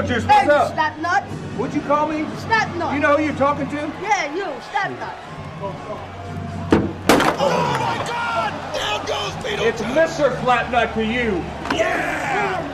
juice, Hey, what's up? snap nut. What'd you call me? Snap nut. You know who you're talking to? Yeah, you, snap nut. Oh my God! Down goes Beetlejuice! It's Mr. Flatnut to you. Yeah!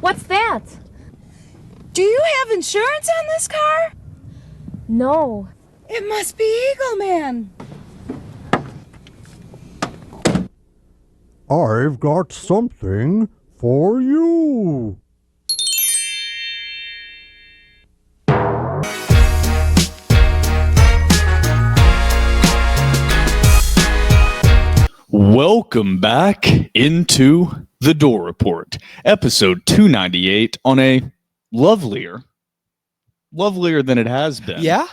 What's that? Do you have insurance on this car? No. It must be Eagle Man. I've got something for you. Welcome back into The Door Report, episode 298 on a lovelier than it has been. Yeah?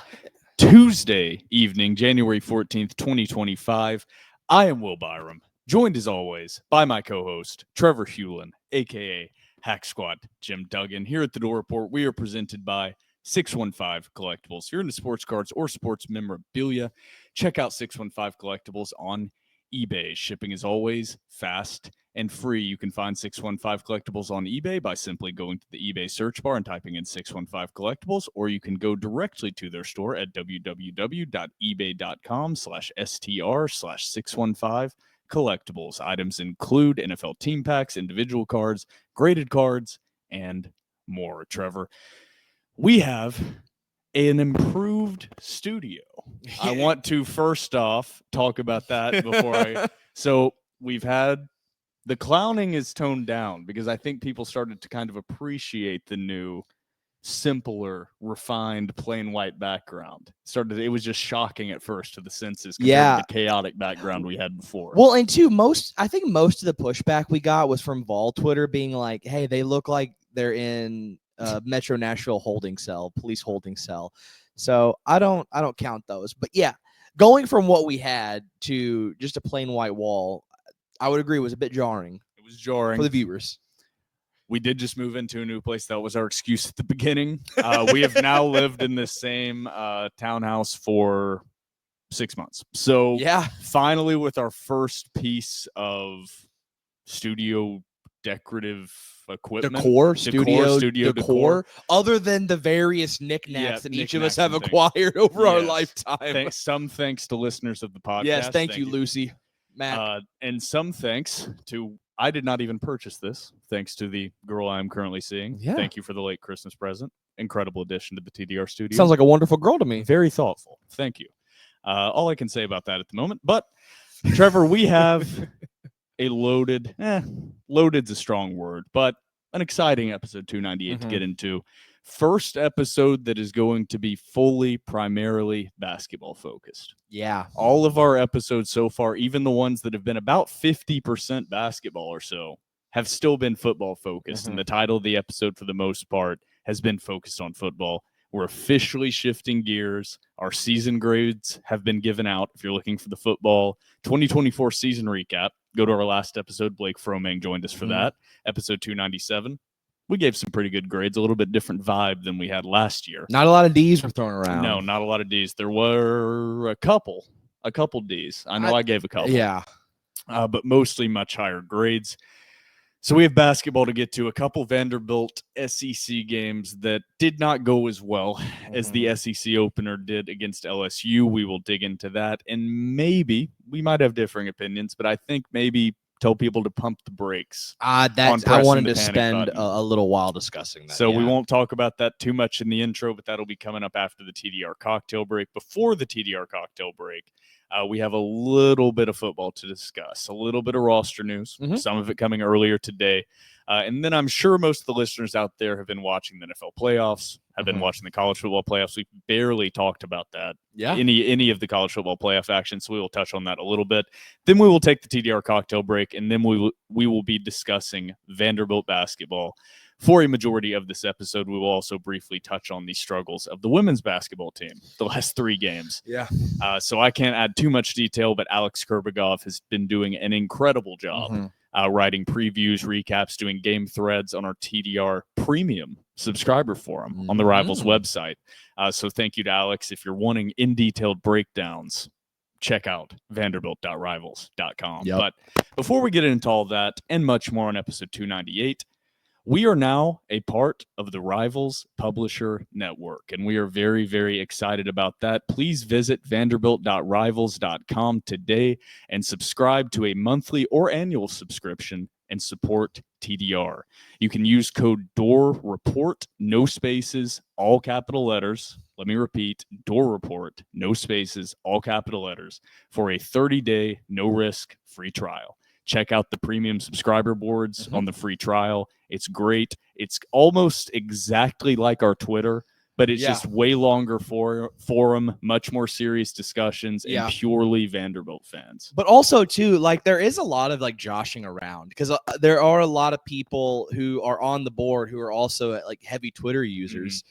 Tuesday evening, January 14th, 2025. I am Will Byrum, joined as always by my co-host, Trevor Hulan, a.k.a. Hack Squad Jim Duggan. Here at The Door Report, we are presented by 615 Collectibles. If you're into sports cards or sports memorabilia, check out 615 Collectibles on eBay. Shipping is always fast and free. You can find 615 Collectibles on eBay by simply going to the eBay search bar and typing in 615 Collectibles, or you can go directly to their store at www.ebay.com/str/615 Collectibles. Items include NFL team packs, individual cards, graded cards, and more. Trevor, we have an improved studio. I want to first off talk about that before so we've had the clowning is toned down because I think people started to kind of appreciate the new, simpler, refined, plain white background. It was just shocking at first to the senses compared to the chaotic background we had before. Well, and two, I think most of the pushback we got was from Vol Twitter being like, hey, they look like they're in Metro Nashville holding cell, police holding cell. So I don't count those. But yeah, going from what we had to just a plain white wall, I would agree was a bit jarring. It was jarring for the viewers. We did just move into a new place. That was our excuse at the beginning. We have now lived in the same townhouse for 6 months. So yeah, finally with our first piece of studio decorative equipment. Studio decor. decor. Other than the various knick-knacks that each of us have acquired over our lifetime. Some thanks to listeners of the podcast. Yes, thank you, Lucy. Matt. And some thanks to, I did not even purchase this, thanks to the girl I'm currently seeing. Yeah. Thank you for the late Christmas present. Incredible addition to the TDR studio. Sounds like a wonderful girl to me. Very thoughtful. Thank you. All I can say about that at the moment. But, Trevor, we have a loaded's a strong word, but an exciting episode 298 to get into. First episode that is going to be primarily basketball focused. Yeah. All of our episodes so far, even the ones that have been about 50% basketball or so, have still been football focused. And the title of the episode, for the most part, has been focused on football. We're officially shifting gears. Our season grades have been given out. If you're looking for the football 2024 season recap, go to our last episode. Blake Fromang joined us for that, episode 297. We gave some pretty good grades, a little bit different vibe than we had last year. Not a lot of D's were thrown around. No, not a lot of D's. There were a couple D's. I know I gave a couple. Yeah. But mostly much higher grades. So we have basketball to get to. A couple Vanderbilt SEC games that did not go as well as the SEC opener did against LSU. We will dig into that. And maybe we might have differing opinions, but I think maybe tell people to pump the brakes. I wanted to spend a little while discussing that. So we won't talk about that too much in the intro, but that'll be coming up after the TDR cocktail break. Before the TDR cocktail break, we have a little bit of football to discuss, a little bit of roster news, some of it coming earlier today. And then I'm sure most of the listeners out there have been watching the NFL playoffs, have been watching the college football playoffs. We've barely talked about that. Yeah. Any of the college football playoff action, so we will touch on that a little bit. Then we will take the TDR cocktail break, and then we will be discussing Vanderbilt basketball. For a majority of this episode, we will also briefly touch on the struggles of the women's basketball team the last 3 games. Yeah. So I can't add too much detail, but Alex Kerbegov has been doing an incredible job writing previews, recaps, doing game threads on our TDR premium subscriber forum on the Rivals website. So thank you to Alex. If you're wanting in-detailed breakdowns, check out vanderbilt.rivals.com. Yep. But before we get into all that and much more on episode 298, we are now a part of the Rivals Publisher Network, and we are very, very excited about that. Please visit vanderbilt.rivals.com today and subscribe to a monthly or annual subscription and support TDR. You can use code DOORREPORT, no spaces, all capital letters. Let me repeat, DOORREPORT, no spaces, all capital letters, for a 30-day, no-risk free trial. Check out the premium subscriber boards on the free trial. It's great. It's almost exactly like our Twitter, but it's just way longer forum, much more serious discussions, and purely Vanderbilt fans. But also, too, like there is a lot of like joshing around because there are a lot of people who are on the board who are also like heavy Twitter users.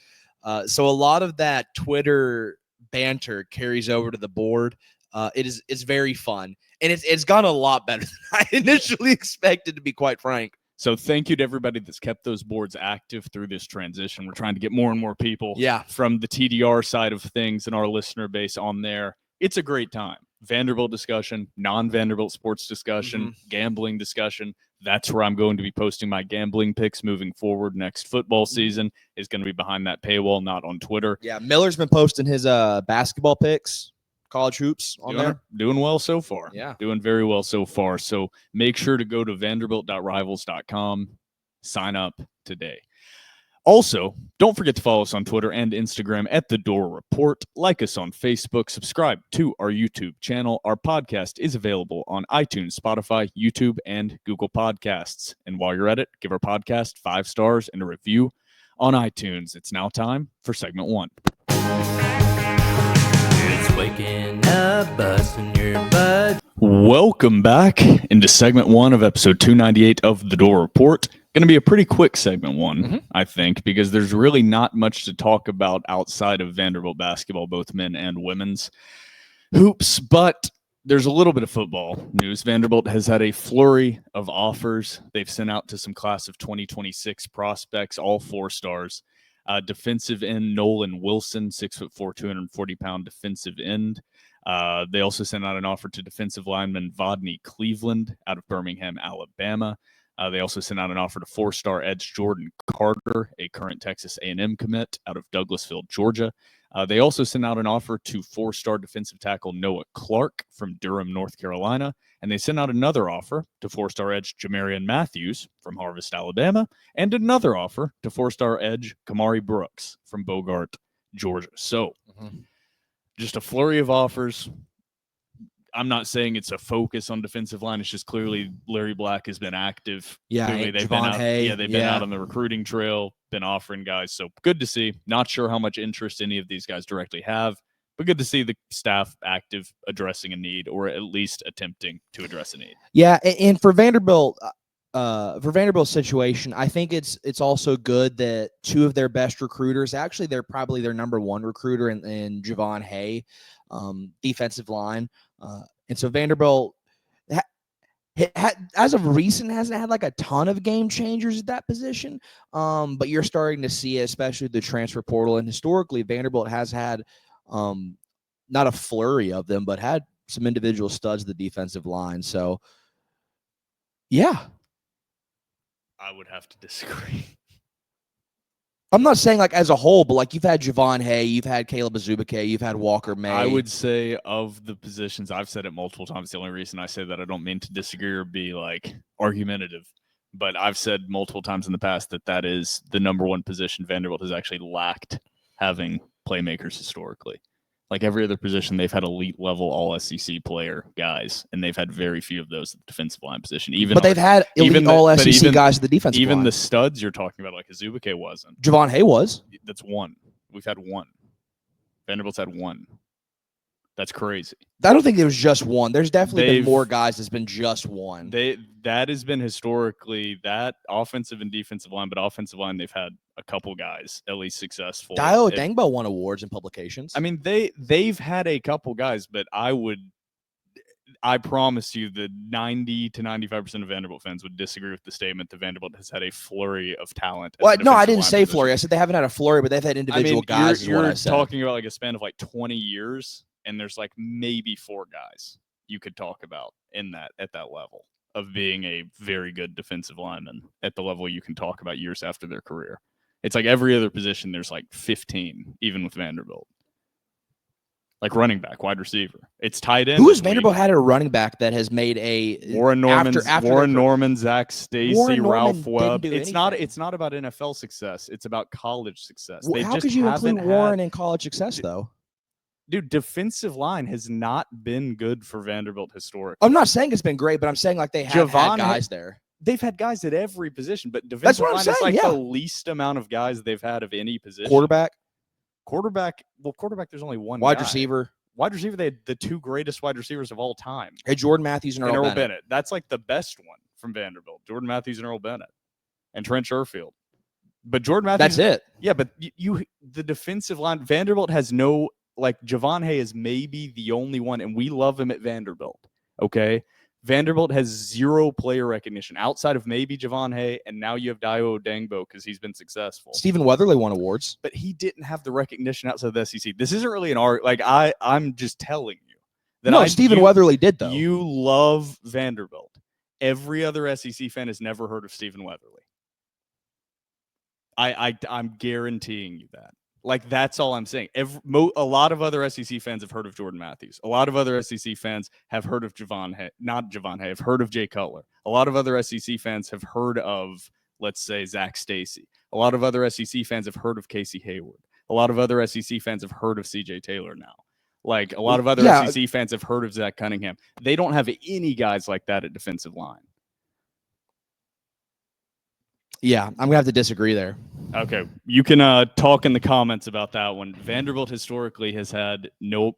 So a lot of that Twitter banter carries over to the board. It's very fun, and it's gone a lot better than I initially expected, to be quite frank. So thank you to everybody that's kept those boards active through this transition. We're trying to get more and more people from the TDR side of things and our listener base on there. It's a great time. Vanderbilt discussion, non-Vanderbilt sports discussion, gambling discussion. That's where I'm going to be posting my gambling picks moving forward. Next football season is going to be behind that paywall, not on Twitter. Yeah, Miller's been posting his basketball picks. College hoops on there. Doing well so far. Yeah. Doing very well so far. So make sure to go to vanderbilt.rivals.com. Sign up today. Also, don't forget to follow us on Twitter and Instagram at The Door Report. Like us on Facebook. Subscribe to our YouTube channel. Our podcast is available on iTunes, Spotify, YouTube, and Google Podcasts. And while you're at it, give our podcast 5 stars and a review on iTunes. It's now time for segment 1. Waking up, busting your butt. Welcome back into segment 1 of episode 298 of The Door Report. Going to be a pretty quick segment 1, I think, because there's really not much to talk about outside of Vanderbilt basketball, both men and women's hoops, but there's a little bit of football news. Vanderbilt has had a flurry of offers. They've sent out to some class of 2026 prospects, all 4 stars. Defensive end Nolan Wilson, 6'4", 240-pound defensive end. They also sent out an offer to defensive lineman Vodney Cleveland out of Birmingham, Alabama. They also sent out an offer to 4-star edge Jordan Carter, a current Texas A&M commit out of Douglasville, Georgia. They also sent out an offer to 4-star defensive tackle Noah Clark from Durham, North Carolina. And they sent out another offer to 4-star edge Jamarian Matthews from Harvest, Alabama, and another offer to 4-star edge Kamari Brooks from Bogart, Georgia. So just a flurry of offers. I'm not saying it's a focus on defensive line. It's just clearly Larry Black has been active. Yeah, clearly they've been out. They've been out on the recruiting trail, been offering guys. So good to see. Not sure how much interest any of these guys directly have, but good to see the staff active, addressing a need, or at least attempting to address a need. Yeah, and for Vanderbilt's situation, I think it's also good that 2 of their best recruiters, actually they're probably their number 1 recruiter in Javon Hay, defensive line. And so Vanderbilt, as of recent, hasn't had like a ton of game changers at that position. But you're starting to see it, especially the transfer portal. And historically, Vanderbilt has had not a flurry of them, but had some individual studs of the defensive line. So, yeah. I would have to disagree. I'm not saying like as a whole, but like you've had Javon Hay, you've had Caleb Azubike, you've had Walker May. I would say of the positions, I've said it multiple times. The only reason I say that, I don't mean to disagree or be like argumentative, but I've said multiple times in the past that is the number 1 position Vanderbilt has actually lacked having playmakers historically. Like every other position, they've had elite level all SEC player guys, and they've had very few of those at the defensive line position. But they've had elite all SEC guys at the defensive line. Even the studs you're talking about, like Azubuike wasn't. Javon Hay was. That's one. We've had one. Vanderbilt's had one. That's crazy. I don't think there was just one. There's definitely been more guys that's been just one. That has been historically that offensive and defensive line, but offensive line they've had a couple guys at least successful. Dio Dangbo won awards and publications. I mean, they've had a couple guys, but I promise you that 90 to 95% of Vanderbilt fans would disagree with the statement that Vanderbilt has had a flurry of talent. Well, no, I didn't say flurry. I said they haven't had a flurry, but they've had individual guys. You're talking about like a span of like 20 years, and there's like maybe 4 guys you could talk about at that level of being a very good defensive lineman at the level you can talk about years after their career. It's like every other position, there's like 15, even with Vanderbilt. Like running back, wide receiver. It's tight end. Who has Vanderbilt had a running back that has made a Warren Norman, Zach Stacy, Ralph Webb. It's not about NFL success. It's about college success. Well, how could you include Warren in college success, though? Dude, defensive line has not been good for Vanderbilt historically. I'm not saying it's been great, but I'm saying like they have had guys there. They've had guys at every position, but defensive line is like the least amount of guys they've had of any position. Quarterback, there's only one. Wide receiver, they had the 2 greatest wide receivers of all time. Hey, Jordan Matthews and Earl Bennett. That's like the best one from Vanderbilt. Jordan Matthews and Earl Bennett and Trent Sherfield. But Jordan Matthews. That's it. Yeah, but the defensive line, Vanderbilt has no, like Javon Hay is maybe the only one, and we love him at Vanderbilt. Okay. Vanderbilt has 0 player recognition outside of maybe Javon Hay, and now you have Dio Dangbo because he's been successful. Stephen Weatherly won awards, but he didn't have the recognition outside of the SEC. This isn't really an art. Like I'm just telling you that Stephen Weatherly did though. You love Vanderbilt. Every other SEC fan has never heard of Stephen Weatherly. I'm guaranteeing you that. Like, that's all I'm saying. A lot of other SEC fans have heard of Jordan Matthews. A lot of other SEC fans have heard of have heard of Jay Cutler. A lot of other SEC fans have heard of, let's say, Zach Stacy. A lot of other SEC fans have heard of Casey Hayward. A lot of other SEC fans have heard of CJ Taylor now. Like, a lot of other SEC fans have heard of Zach Cunningham. They don't have any guys like that at defensive line. Yeah, I'm going to have to disagree there. Okay, you can talk in the comments about that one. Vanderbilt historically has had not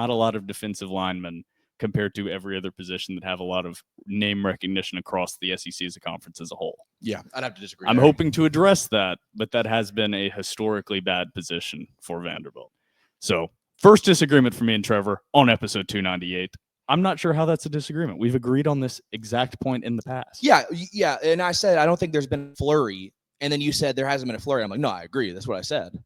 a lot of defensive linemen compared to every other position that have a lot of name recognition across the SEC as a conference as a whole. Yeah, I'd have to disagree. I'm hoping to address that, but that has been a historically bad position for Vanderbilt. So, first disagreement for me and Trevor on episode 298. I'm not sure how that's a disagreement. We've agreed on this exact point in the past. Yeah. And I said, I don't think there's been a flurry. And then you said there hasn't been a flurry. I'm like, no, I agree. That's what I said.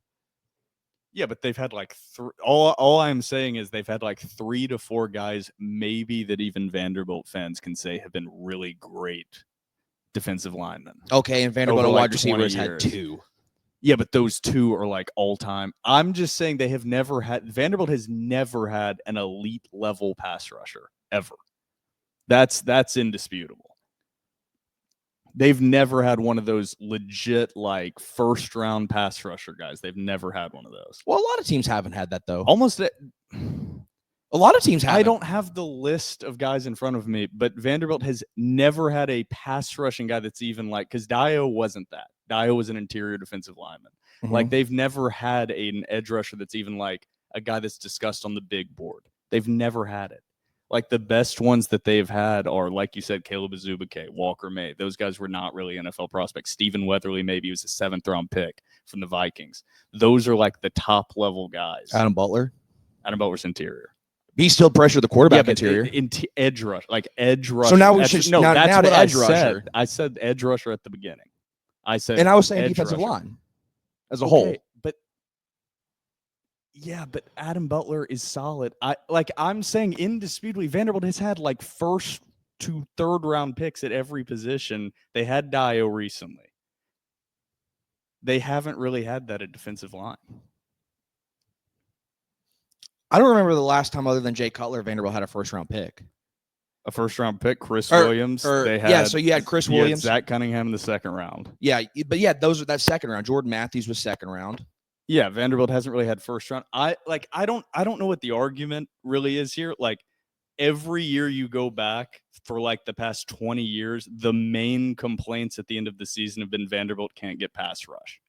Yeah, but they've had like all I'm saying is they've had like 3 to 4 guys maybe that even Vanderbilt fans can say have been really great defensive linemen. Okay, and Vanderbilt wide receivers had 2. Yeah, but those 2 are like all time. I'm just saying Vanderbilt has never had an elite level pass rusher ever. That's indisputable. They've never had one of those legit like first round pass rusher guys. They've never had one of those. Well, a lot of teams haven't had that though. A lot of teams haven't. I don't have the list of guys in front of me, but Vanderbilt has never had a pass rushing guy that's even like, because Dio wasn't that. Dio was an interior defensive lineman. Mm-hmm. Like, they've never had an edge rusher that's even like a guy that's discussed on the big board. They've never had it. Like, the best ones that they've had are, like you said, Caleb Azubuike, Walker May. Those guys were not really NFL prospects. Stephen Weatherly maybe was a 7th-round pick from the Vikings. Those are like the top-level guys. Adam Butler's interior. He still pressured the quarterback interior. Edge rush, like edge rush. So now we should now to edge rusher. I said edge rusher at the beginning. I was saying defensive rusher. Line as a whole. But Adam Butler is solid. I'm saying indisputably Vanderbilt has had like 1st to 3rd round picks at every position. They had Dio recently. They haven't really had that at defensive line. I don't remember the last time other than Jay Cutler, Vanderbilt had a 1st-round pick. A 1st-round pick, Chris Williams. So you had Chris Williams. Zach Cunningham in the 2nd round. Yeah, but that's 2nd round. Jordan Matthews was 2nd round. Yeah, Vanderbilt hasn't really had first round. I don't know what the argument really is here. Like every year you go back for like the past 20 years, the main complaints at the end of the season have been Vanderbilt can't get pass rush.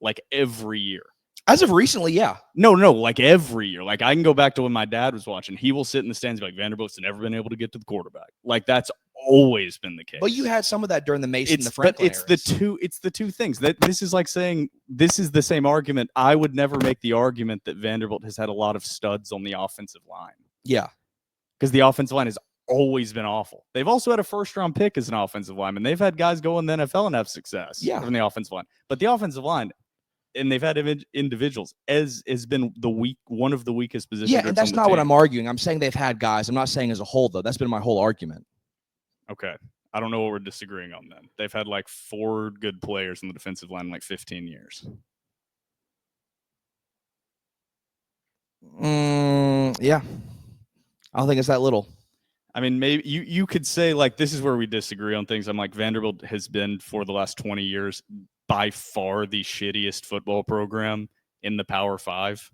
Like every year. As of recently, yeah. No, like every year. Like I can go back to when my dad was watching. He will sit in the stands and be like, Vanderbilt's never been able to get to the quarterback. Like that's always been the case. But you had some of that during the Mason and the Franklin But it's the two things. That this is like saying this is the same argument. I would never make the argument that Vanderbilt has had a lot of studs on the offensive line. Yeah. Because the offensive line has always been awful. They've also had a first-round pick as an offensive lineman. They've had guys go in the NFL and have success from the offensive line. But the offensive line, and they've had individuals, has been one of the weakest positions. Yeah, and that's not what I'm arguing. I'm saying they've had guys. I'm not saying as a whole, though. That's been my whole argument. Okay. I don't know what we're disagreeing on then. They've had like 4 good players on the defensive line in like 15 years. Yeah. I don't think it's that little. I mean, maybe you could say like this is where we disagree on things. I'm like Vanderbilt has been for the last 20 years by far the shittiest football program in the Power 5.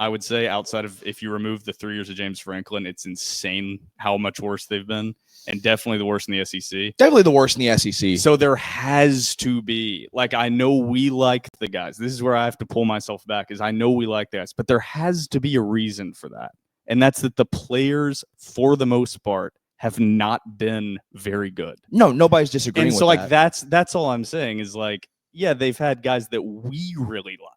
I would say outside of if you remove the 3 years of James Franklin, it's insane how much worse they've been, and definitely the worst in the SEC. Definitely the worst in the SEC. So there has to be, like, I know we like the guys. This is where I have to pull myself back, is I know we like the guys, but there has to be a reason for that. And that's that the players, for the most part, have not been very good. No, nobody's disagreeing with that. And so, like, that's all I'm saying is, like, yeah, they've had guys that we really like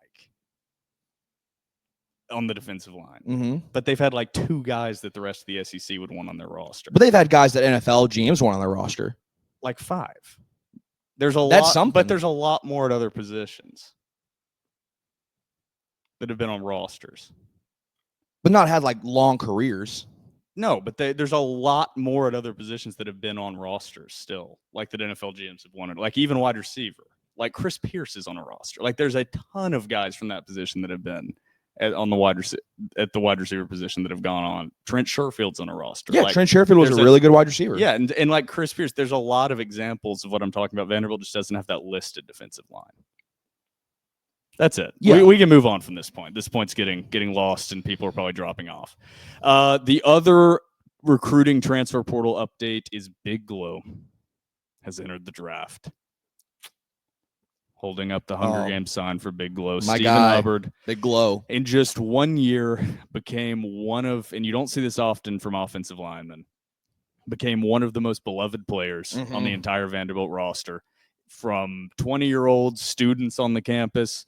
on the defensive line. But they've had, like, 2 guys that the rest of the SEC would want on their roster. But they've had guys that NFL GMs want on their roster. Like 5. There's a That's lot, something. but there's a lot more at other positions that have been on rosters. But not had, like, long careers. No, but there's a lot more at other positions that have been on rosters still, like that NFL GMs have wanted, like even wide receiver. Like Chris Pierce is on a roster. Like there's a ton of guys from that position that have been at the wide receiver position that have gone on. Trent Sherfield's on a roster. Yeah, like, Trent Sherfield was a really good wide receiver. Yeah, and like Chris Pierce, there's a lot of examples of what I'm talking about. Vanderbilt just doesn't have that listed defensive line. That's it. Yeah. We can move on from this point. This point's getting lost, and people are probably dropping off. The other recruiting transfer portal update is Big Glow has entered the draft. Holding up the Hunger Games sign for Big Glow. My Stephen guy, Hubbard. Big Glow. In just 1 year, became one of, and you don't see this often from offensive linemen, became one of the most beloved players on the entire Vanderbilt roster. From 20-year-old students on the campus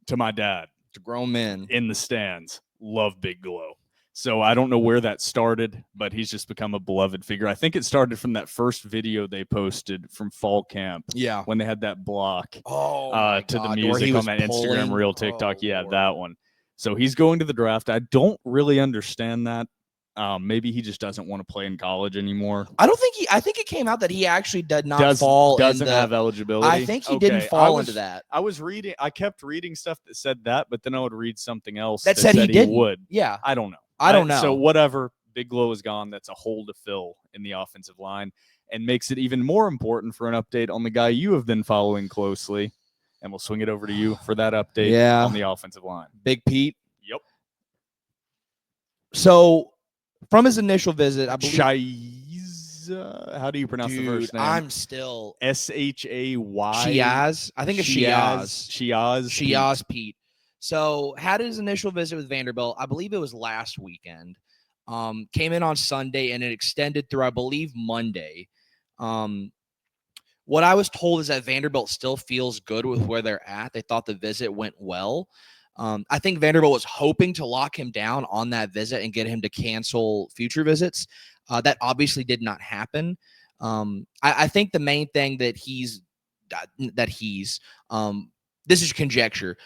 to my dad, to grown men in the stands, love Big Glow. So I don't know where that started, but he's just become a beloved figure. I think it started from that first video they posted from fall camp. Yeah. When they had that block to the music on that Instagram reel, TikTok. That one. So he's going to the draft. I don't really understand that. Maybe he just doesn't want to play in college anymore. I think it came out that he actually doesn't have eligibility. I think he didn't fall into that. I kept reading stuff that said that, but then I would read something else that said he would. Yeah. I don't know. I don't know. So whatever, Big Glow is gone. That's a hole to fill in the offensive line, and makes it even more important for an update on the guy you have been following closely. And we'll swing it over to you for that update on the offensive line. Big Pete. Yep. So from his initial visit, I believe how do you pronounce the first name? I'm still Shay. Shiaz. I think it's Shiaz. Shiaz Pete. So had his initial visit with Vanderbilt. I believe it was last weekend. Came in on Sunday and it extended through, I believe, Monday. What I was told is that Vanderbilt still feels good with where they're at. They thought the visit went well. I think Vanderbilt was hoping to lock him down on that visit and get him to cancel future visits. That obviously did not happen. I think the main thing that this is conjecture.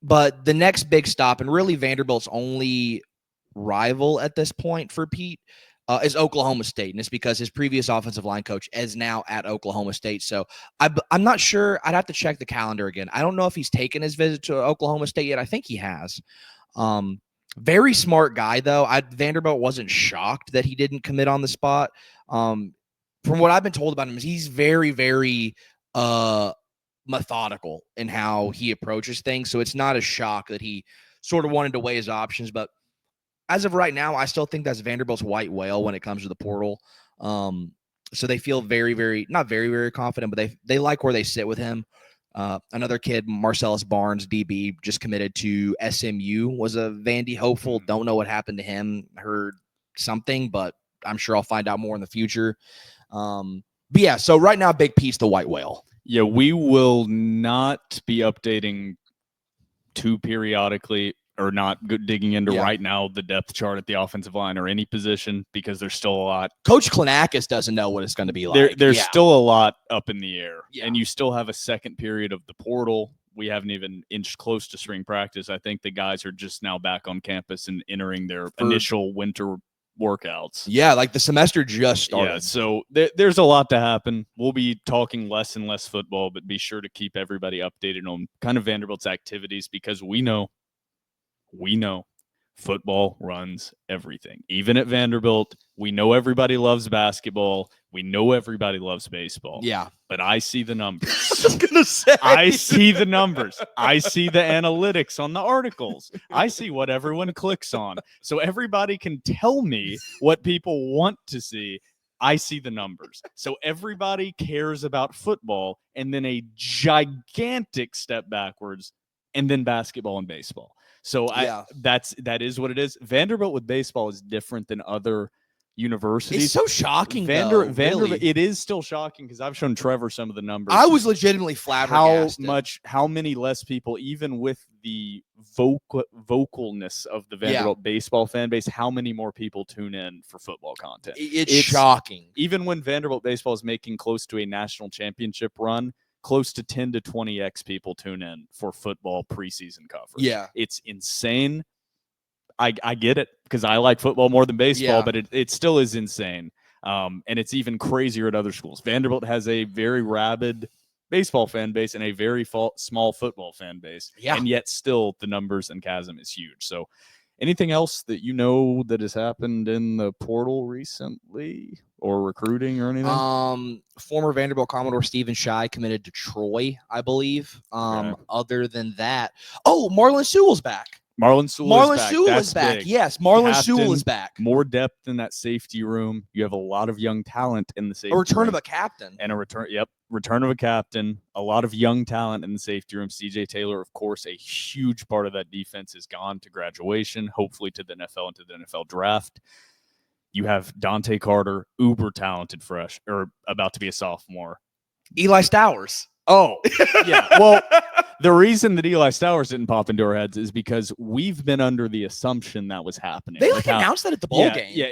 But the next big stop, and really Vanderbilt's only rival at this point for Pete, is Oklahoma State. And it's because his previous offensive line coach is now at Oklahoma State. So I'm not sure. I'd have to check the calendar again. I don't know if he's taken his visit to Oklahoma State yet. I think he has. Very smart guy, though. Vanderbilt wasn't shocked that he didn't commit on the spot. From what I've been told about him, is he's very, very methodical in how he approaches things. So it's not a shock that he sort of wanted to weigh his options. But as of right now, I still think that's Vanderbilt's white whale when it comes to the portal. So they feel very, very, not very, very confident, but they like where they sit with him. Another kid, Marcellus Barnes, DB, just committed to SMU, was a Vandy hopeful. Don't know what happened to him. Heard something, but I'm sure I'll find out more in the future. But yeah, so right now, big piece, the white whale. Yeah, we will not be updating too periodically or not digging into right now the depth chart at the offensive line or any position because there's still a lot. Coach Klinakis doesn't know what it's going to be like. There's still a lot up in the air, and you still have a second period of the portal. We haven't even inched close to spring practice. I think the guys are just now back on campus and entering their initial winter workouts. Yeah, like the semester just started. Yeah, so there's a lot to happen. We'll be talking less and less football, but be sure to keep everybody updated on kind of Vanderbilt's activities because we know football runs everything. Even at Vanderbilt, we know everybody loves basketball. We know everybody loves baseball. Yeah. But I see the numbers. I was going to say. I see the numbers. I see the analytics on the articles. I see what everyone clicks on. So everybody can tell me what people want to see. I see the numbers. So everybody cares about football and then a gigantic step backwards and then basketball and baseball. So that is what it is. Vanderbilt with baseball is different than other universities. It's so shocking. Vanderbilt, really. it is still shocking because I've shown Trevor some of the numbers. I was legitimately flabbergasted. How many less people, even with the vocalness of the Vanderbilt baseball fan base, how many more people tune in for football content? It's shocking. Even when Vanderbilt baseball is making close to a national championship run, close to 10 to 20x people tune in for football preseason coverage. Yeah. It's insane. I get it because I like football more than baseball, but it still is insane. And it's even crazier at other schools. Vanderbilt has a very rabid baseball fan base and a very small football fan base. Yeah. And yet still the numbers and chasm is huge. So anything else that you know that has happened in the portal recently or recruiting or anything? Former Vanderbilt Commodore Stephen Shea committed to Troy, I believe. Other than that, Marlon Sewell's back. Marlon Sewell is back. Yes, Marlon Sewell is back. More depth in that safety room. You have a lot of young talent in the safety room. A return of a captain. And return of a captain. A lot of young talent in the safety room. CJ Taylor, of course, a huge part of that defense is gone to graduation, hopefully to the NFL and to the NFL draft. You have Dante Carter, uber talented, fresh, or about to be a sophomore. Eli Stowers. Oh, yeah. Well, the reason that Eli Stowers didn't pop into our heads is because we've been under the assumption that was happening. They announced that at the bowl game. Yeah,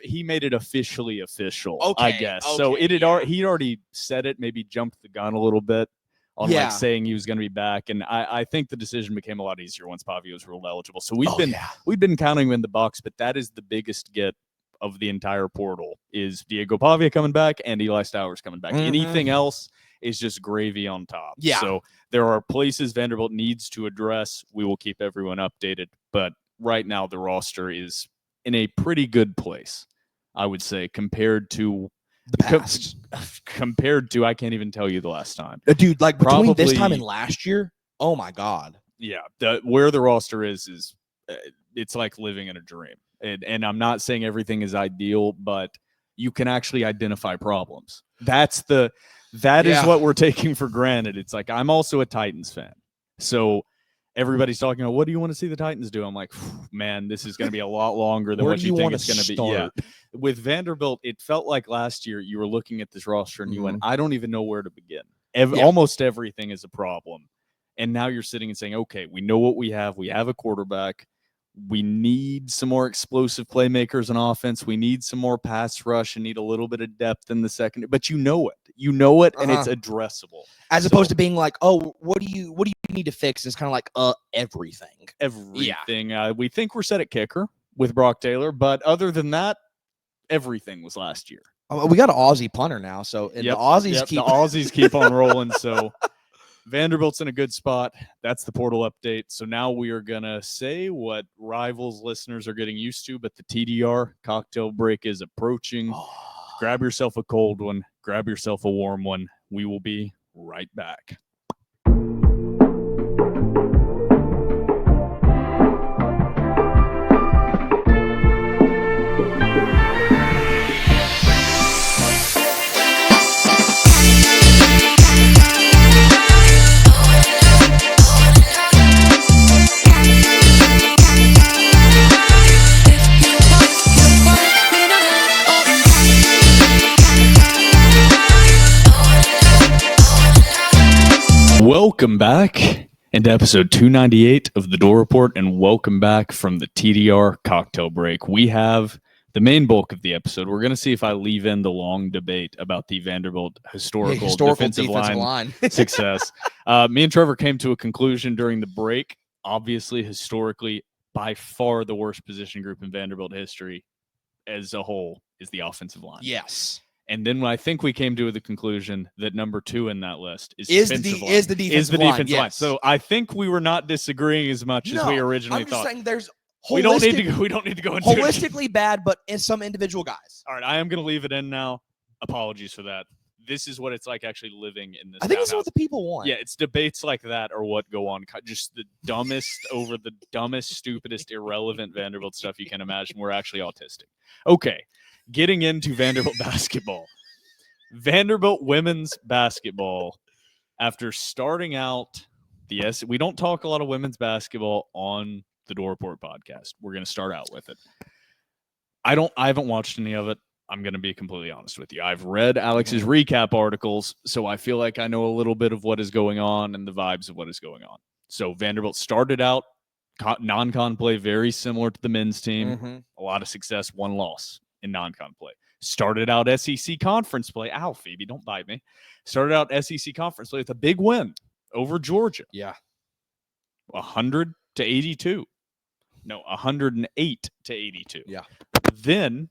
he made it officially official, okay, I guess. Okay, so he'd already said it, maybe jumped the gun a little bit on like saying he was going to be back. And I think the decision became a lot easier once Pavia was ruled eligible. So we've been counting him in the box, but that is the biggest get of the entire portal is Diego Pavia coming back and Eli Stowers coming back. Anything else is just gravy on top. Yeah. So there are places Vanderbilt needs to address. We will keep everyone updated. But right now the roster is in a pretty good place, I would say, compared to the past. Compared to, I can't even tell you the last time. Dude, like between this time and last year, oh my God. Yeah. Where the roster is it's like living in a dream. And I'm not saying everything is ideal, but you can actually identify problems. That is what we're taking for granted. It's like, I'm also a Titans fan. So everybody's talking about, what do you want to see the Titans do? I'm like, man, this is going to be a lot longer than what you think it's going to be. Yeah. With Vanderbilt, it felt like last year you were looking at this roster and you went, I don't even know where to begin. Almost everything is a problem. And now you're sitting and saying, okay, we know what we have. We have a quarterback. We need some more explosive playmakers on offense. We need some more pass rush and need a little bit of depth in the second. But you know it, and it's addressable. As opposed to being like, oh, what do you need to fix? It's kind of like everything. Everything. Yeah. We think we're set at kicker with Brock Taylor, but other than that, everything was last year. We got an Aussie punter now, so the Aussies keep on rolling. So Vanderbilt's in a good spot. That's the portal update. So now we are going to say what Rivals listeners are getting used to, but the TDR cocktail break is approaching. Grab yourself a cold one. Grab yourself a warm one. We will be right back. Welcome back into episode 298 of the Door Report, and welcome back from the TDR cocktail break. We have the main bulk of the episode. We're going to see if I leave in the long debate about the Vanderbilt historical defensive line success. Me and Trevor came to a conclusion during the break. Obviously, historically, by far the worst position group in Vanderbilt history as a whole is the offensive line. Yes. And then I think we came to the conclusion that number 2 in that list is the defensive line. Yes. So I think we were not disagreeing as much as we originally thought. I'm just saying there's we don't need to go into holistically bad, but in some individual guys. All right, I am going to leave it in now. Apologies for that. This is what it's like actually living in this. I think this is what the people want. Yeah, it's debates like that or what go on. Just the dumbest over the dumbest, stupidest, irrelevant Vanderbilt stuff you can imagine. We're actually autistic. Okay. Getting into Vanderbilt basketball. Vanderbilt women's basketball, after starting out we don't talk a lot of women's basketball on the Door Report podcast. We're going to start out with it. I haven't watched any of it. I'm going to be completely honest with you. I've read Alex's recap articles, so I feel like I know a little bit of what is going on and the vibes of what is going on. So Vanderbilt started out non-con play very similar to the men's team. A lot of success, one loss in non-con play. Started out SEC conference play. Ow, Phoebe, don't bite me. Started out SEC conference play with a big win over Georgia. Yeah. 100-82. No, 108-82. Yeah. Then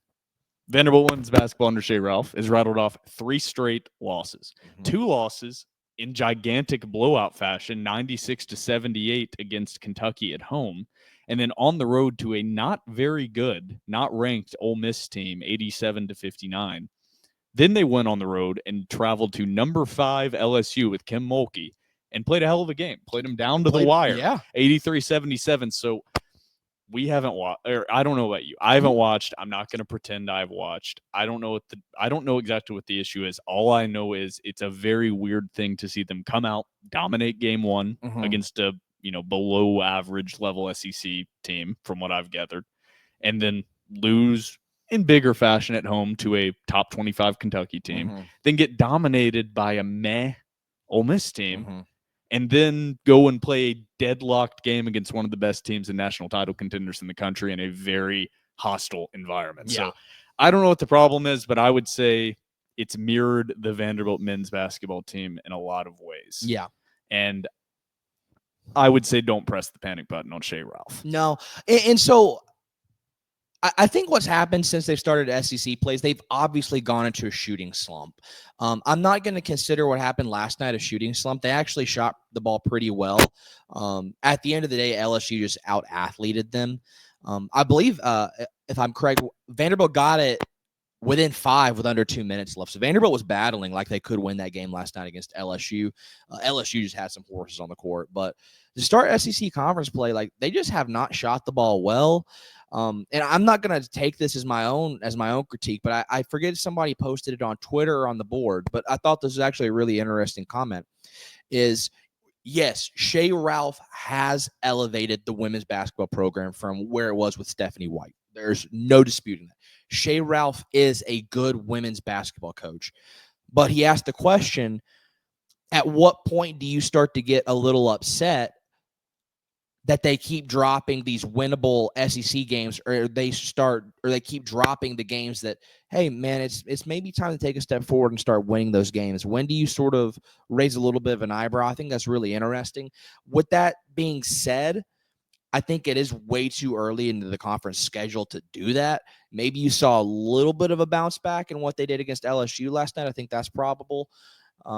Vanderbilt women's basketball under Shea Ralph is rattled off 3 straight losses. 2 losses in gigantic blowout fashion, 96-78 against Kentucky at home. And then on the road to a not very good, not ranked Ole Miss team, 87-59. Then they went on the road and traveled to number 5 LSU with Kim Mulkey and played a hell of a game. Played them down to the wire, 83-77. So we haven't watched, or I don't know about you. I haven't watched. I'm not going to pretend I've watched. I don't know exactly what the issue is. All I know is it's a very weird thing to see them come out, dominate game 1 against a below average level SEC team from what I've gathered, and then lose in bigger fashion at home to a top 25 Kentucky team, then get dominated by a meh Ole Miss team, and then go and play a deadlocked game against one of the best teams and national title contenders in the country in a very hostile environment. Yeah. So I don't know what the problem is, but I would say it's mirrored the Vanderbilt men's basketball team in a lot of ways. Yeah. And I would say don't press the panic button on Shea Ralph. No. And so I think what's happened since they've started SEC plays, they've obviously gone into a shooting slump. I'm not going to consider what happened last night a shooting slump. They actually shot the ball pretty well. At the end of the day, LSU just out-athleted them. I believe, if I'm correct, Vanderbilt got it within 5 with under 2 minutes left. So Vanderbilt was battling like they could win that game last night against LSU. LSU just had some horses on the court. But to start SEC conference play, like they just have not shot the ball well. And I'm not going to take this as my own critique, but I forget somebody posted it on Twitter or on the board. But I thought this was actually a really interesting comment. Is yes, Shea Ralph has elevated the women's basketball program from where it was with Stephanie White. There's no disputing that. Shea Ralph is a good women's basketball coach. But he asked the question, at what point do you start to get a little upset that they keep dropping these winnable SEC games, or they keep dropping the games that, hey, man, it's maybe time to take a step forward and start winning those games? When do you sort of raise a little bit of an eyebrow? I think that's really interesting. With that being said, I think it is way too early into the conference schedule to do that. Maybe you saw a little bit of a bounce back in what they did against LSU last night. I think that's probable. But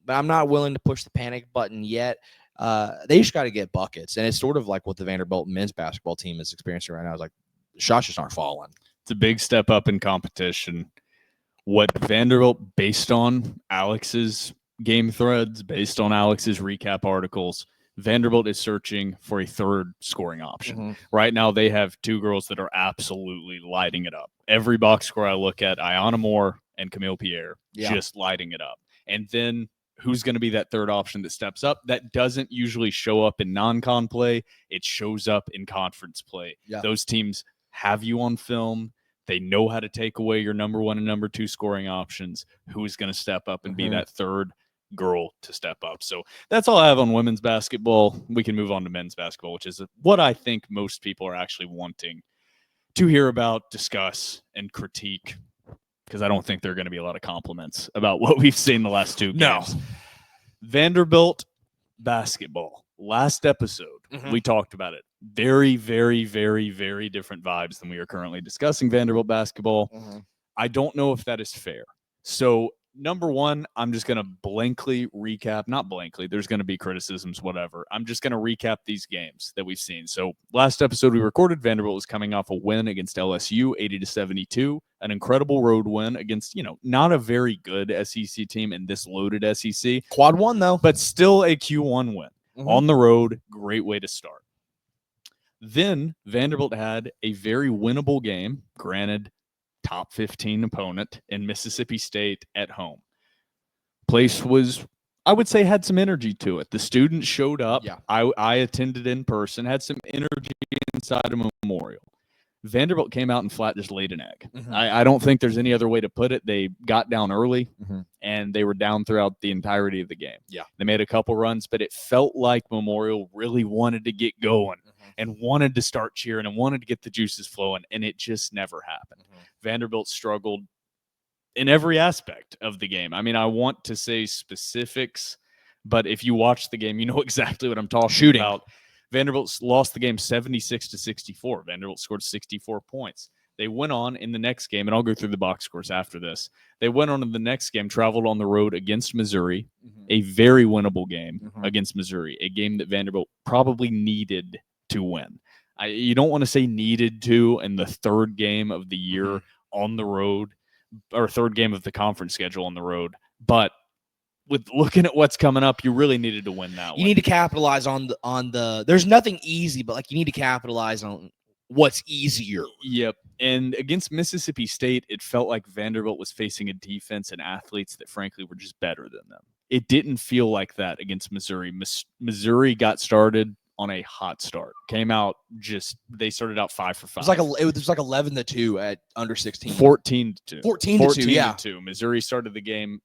I'm not willing to push the panic button yet. They just got to get buckets. And it's sort of like what the Vanderbilt men's basketball team is experiencing right now. It's like the shots just aren't falling. It's a big step up in competition. What Vanderbilt, based on Alex's game threads based on Alex's recap articles, Vanderbilt is searching for a third scoring option. Right now, they have two girls that are absolutely lighting it up. Every box score I look at, Ayanna Moore and Camille Pierre, just lighting it up. And then who's going to be that third option that steps up? That doesn't usually show up in non-con play. It shows up in conference play. Those teams have you on film. They know how to take away your number one and number two scoring options. Who is going to step up and be that third girl to step up? So that's all I have on women's basketball. We can move on to men's basketball, which is what I think most people are actually wanting to hear about, discuss, and critique, because I don't think there are going to be a lot of compliments about what we've seen the last two games. Vanderbilt basketball. Last episode, we talked about it. Very, very, very, very different vibes than we are currently discussing Vanderbilt basketball. I don't know if that is fair. So, number one, I'm just going to blankly recap. Not blankly. There's going to be criticisms, whatever. I'm just going to recap these games that we've seen. So last episode we recorded, Vanderbilt was coming off a win against LSU, 80-72, an incredible road win against, not a very good SEC team in this loaded SEC. Quad one, though. But still a Q1 win. On the road, great way to start. Then Vanderbilt had a very winnable game, granted, top 15 opponent in Mississippi State at home. Place was, I would say, had some energy to it. The students showed up. I attended in person, had some energy inside of Memorial. Vanderbilt came out and flat just laid an egg. I don't think there's any other way to put it. They got down early, and they were down throughout the entirety of the game. They made a couple runs, but it felt like Memorial really wanted to get going and wanted to start cheering and wanted to get the juices flowing, and it just never happened. Vanderbilt struggled in every aspect of the game. I mean, I want to say specifics, but if you watch the game, you know exactly what I'm talking about. Vanderbilt lost the game 76-64. Vanderbilt scored 64 points. They went on in the next game, and I'll go through the box scores after this. They went on in the next game, traveled on the road against Missouri, a very winnable game against Missouri, a game that Vanderbilt probably needed to win. You don't want to say needed to in the third game of the year on the road, or third game of the conference schedule on the road, but with looking at what's coming up, you really needed to win that one. You need to capitalize on the there's nothing easy, but you need to capitalize on what's easier. Yep. And against Mississippi State, it felt like Vanderbilt was facing a defense and athletes that frankly were just better than them. It didn't feel like that against Missouri. Missouri got started on a hot start. Came out they started out 5 for 5. It was like 11-2 at under 16. 14-2. 14-2, yeah. Missouri started the game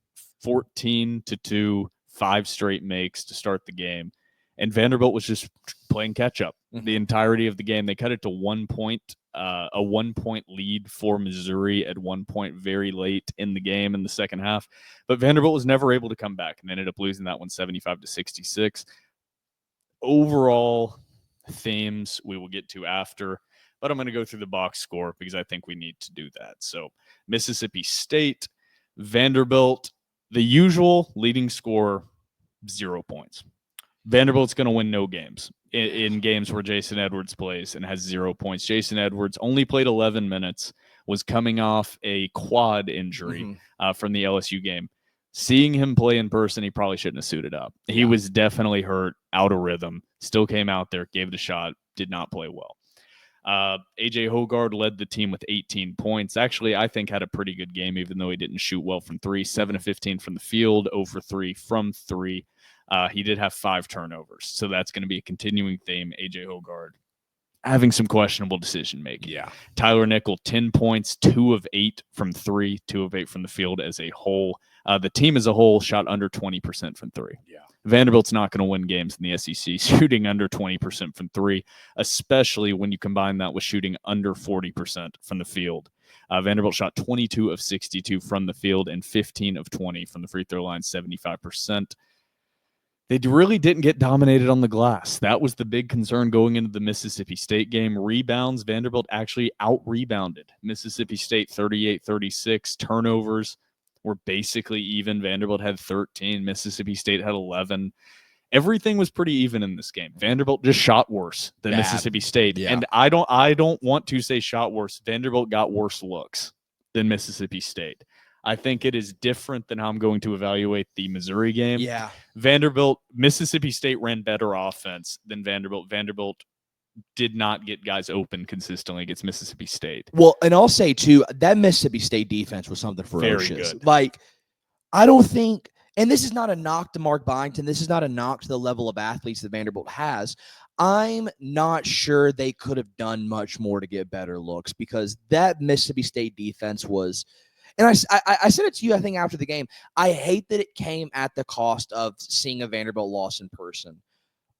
14-2, 5 straight makes to start the game. And Vanderbilt was just playing catch up the entirety of the game. They cut it to 1 point, a 1 point lead for Missouri at 1 point very late in the game in the second half. But Vanderbilt was never able to come back and ended up losing that one 75-66. Overall themes we will get to after, but I'm going to go through the box score because I think we need to do that. So Mississippi State, Vanderbilt, the usual leading score, 0 points. Vanderbilt's going to win no games in games where Jason Edwards plays and has 0 points. Jason Edwards only played 11 minutes, was coming off a quad injury from the LSU game. Seeing him play in person, he probably shouldn't have suited up. He was definitely hurt, out of rhythm, still came out there, gave it a shot, did not play well. AJ Hogard led the team with 18 points. Actually, I think had a pretty good game, even though he didn't shoot well from three. 7 of 15 from the field, 0 for 3 from three. He did have 5 turnovers, so that's going to be a continuing theme. AJ Hogard having some questionable decision making. Tyler Nickel, 10 points, 2 of 8 from three, 2 of 8 from the field as a whole. The team as a whole shot under 20% from three. Vanderbilt's not going to win games in the SEC shooting under 20% from three, especially when you combine that with shooting under 40% from the field. Vanderbilt shot 22 of 62 from the field and 15 of 20 from the free throw line, 75%. They really didn't get dominated on the glass. That was the big concern going into the Mississippi State game. Rebounds, Vanderbilt actually out-rebounded Mississippi State 38-36. Turnovers were basically even. Vanderbilt had 13. Mississippi State had 11. Everything was pretty even in this game. Vanderbilt just shot worse than Mississippi State. And I don't want to say shot worse. Vanderbilt got worse looks than Mississippi State. I think it is different than how I'm going to evaluate the Missouri game. Yeah. Mississippi State ran better offense than Vanderbilt. Vanderbilt did not get guys open consistently against Mississippi State. Well, and I'll say too, that Mississippi State defense was something ferocious. Very good. Like, I don't think, and this is not a knock to Mark Byington. This is not a knock to the level of athletes that Vanderbilt has. I'm not sure they could have done much more to get better looks because that Mississippi State defense was, and I said it to you, I think, after the game. I hate that it came at the cost of seeing a Vanderbilt loss in person.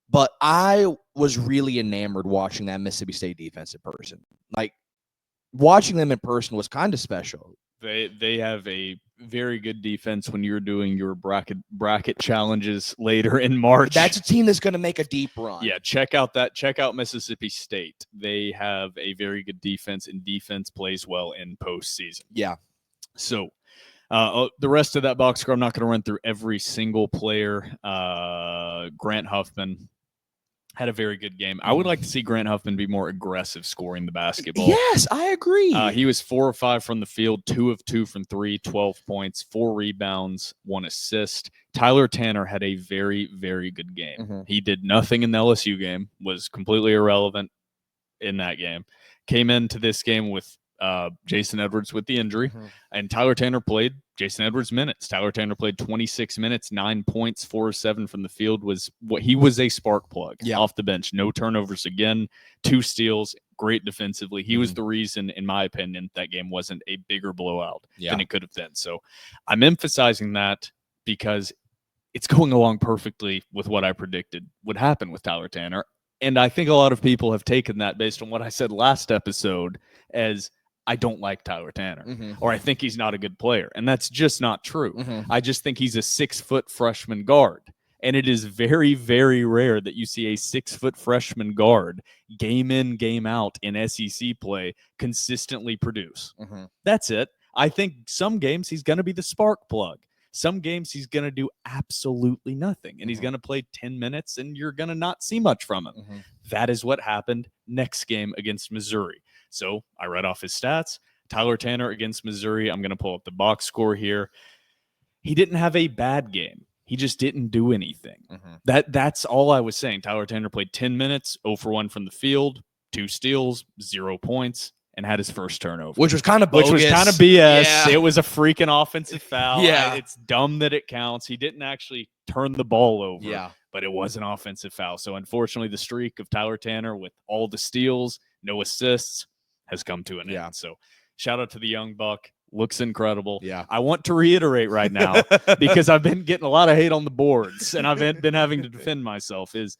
But I was really enamored watching that Mississippi State defense in person. Like, watching them in person was kind of special. They have a very good defense when you're doing your bracket challenges later in March. That's a team that's going to make a deep run. Yeah, check out Mississippi State. They have a very good defense, and defense plays well in postseason. Yeah. So the rest of that box score, I'm not going to run through every single player. Grant Huffman had a very good game. I would like to see Grant Huffman be more aggressive scoring the basketball. Yes, I agree. He was 4 of 5 from the field, 2 of 2 from 3, 12 points, 4 rebounds, 1 assist. Tyler Tanner had a very, very good game. Mm-hmm. He did nothing in the LSU game, was completely irrelevant in that game. Came into this game with Jason Edwards with the injury, and Tyler Tanner played Jason Edwards minutes. Tyler Tanner played 26 minutes, 9 points, 4 of 7 from the field. He was a spark plug off the bench. No turnovers again, 2 steals, great defensively. He was the reason, in my opinion, that game wasn't a bigger blowout than it could have been. So I'm emphasizing that because it's going along perfectly with what I predicted would happen with Tyler Tanner. And I think a lot of people have taken that based on what I said last episode as I don't like Tyler Tanner, or I think he's not a good player. And that's just not true. I just think he's a 6-foot freshman guard. And it is very, very rare that you see a 6-foot freshman guard game in, game out in SEC play consistently produce. That's it. I think some games he's going to be the spark plug. Some games he's going to do absolutely nothing, and he's going to play 10 minutes, and you're going to not see much from him. That is what happened next game against Missouri. So I read off his stats. Tyler Tanner against Missouri. I'm going to pull up the box score here. He didn't have a bad game. He just didn't do anything. That's all I was saying. Tyler Tanner played 10 minutes, 0 for 1 from the field, 2 steals, 0 points, and had his first turnover. Which was kind of bogus. Which was kind of BS. Yeah. It was a freaking offensive foul. Yeah. It's dumb that it counts. He didn't actually turn the ball over. Yeah. But it was an offensive foul. So unfortunately, the streak of Tyler Tanner with all the steals, no assists, has come to an end. So shout out to the young buck. Looks incredible. Yeah. I want to reiterate right now, because I've been getting a lot of hate on the boards and I've been having to defend myself, is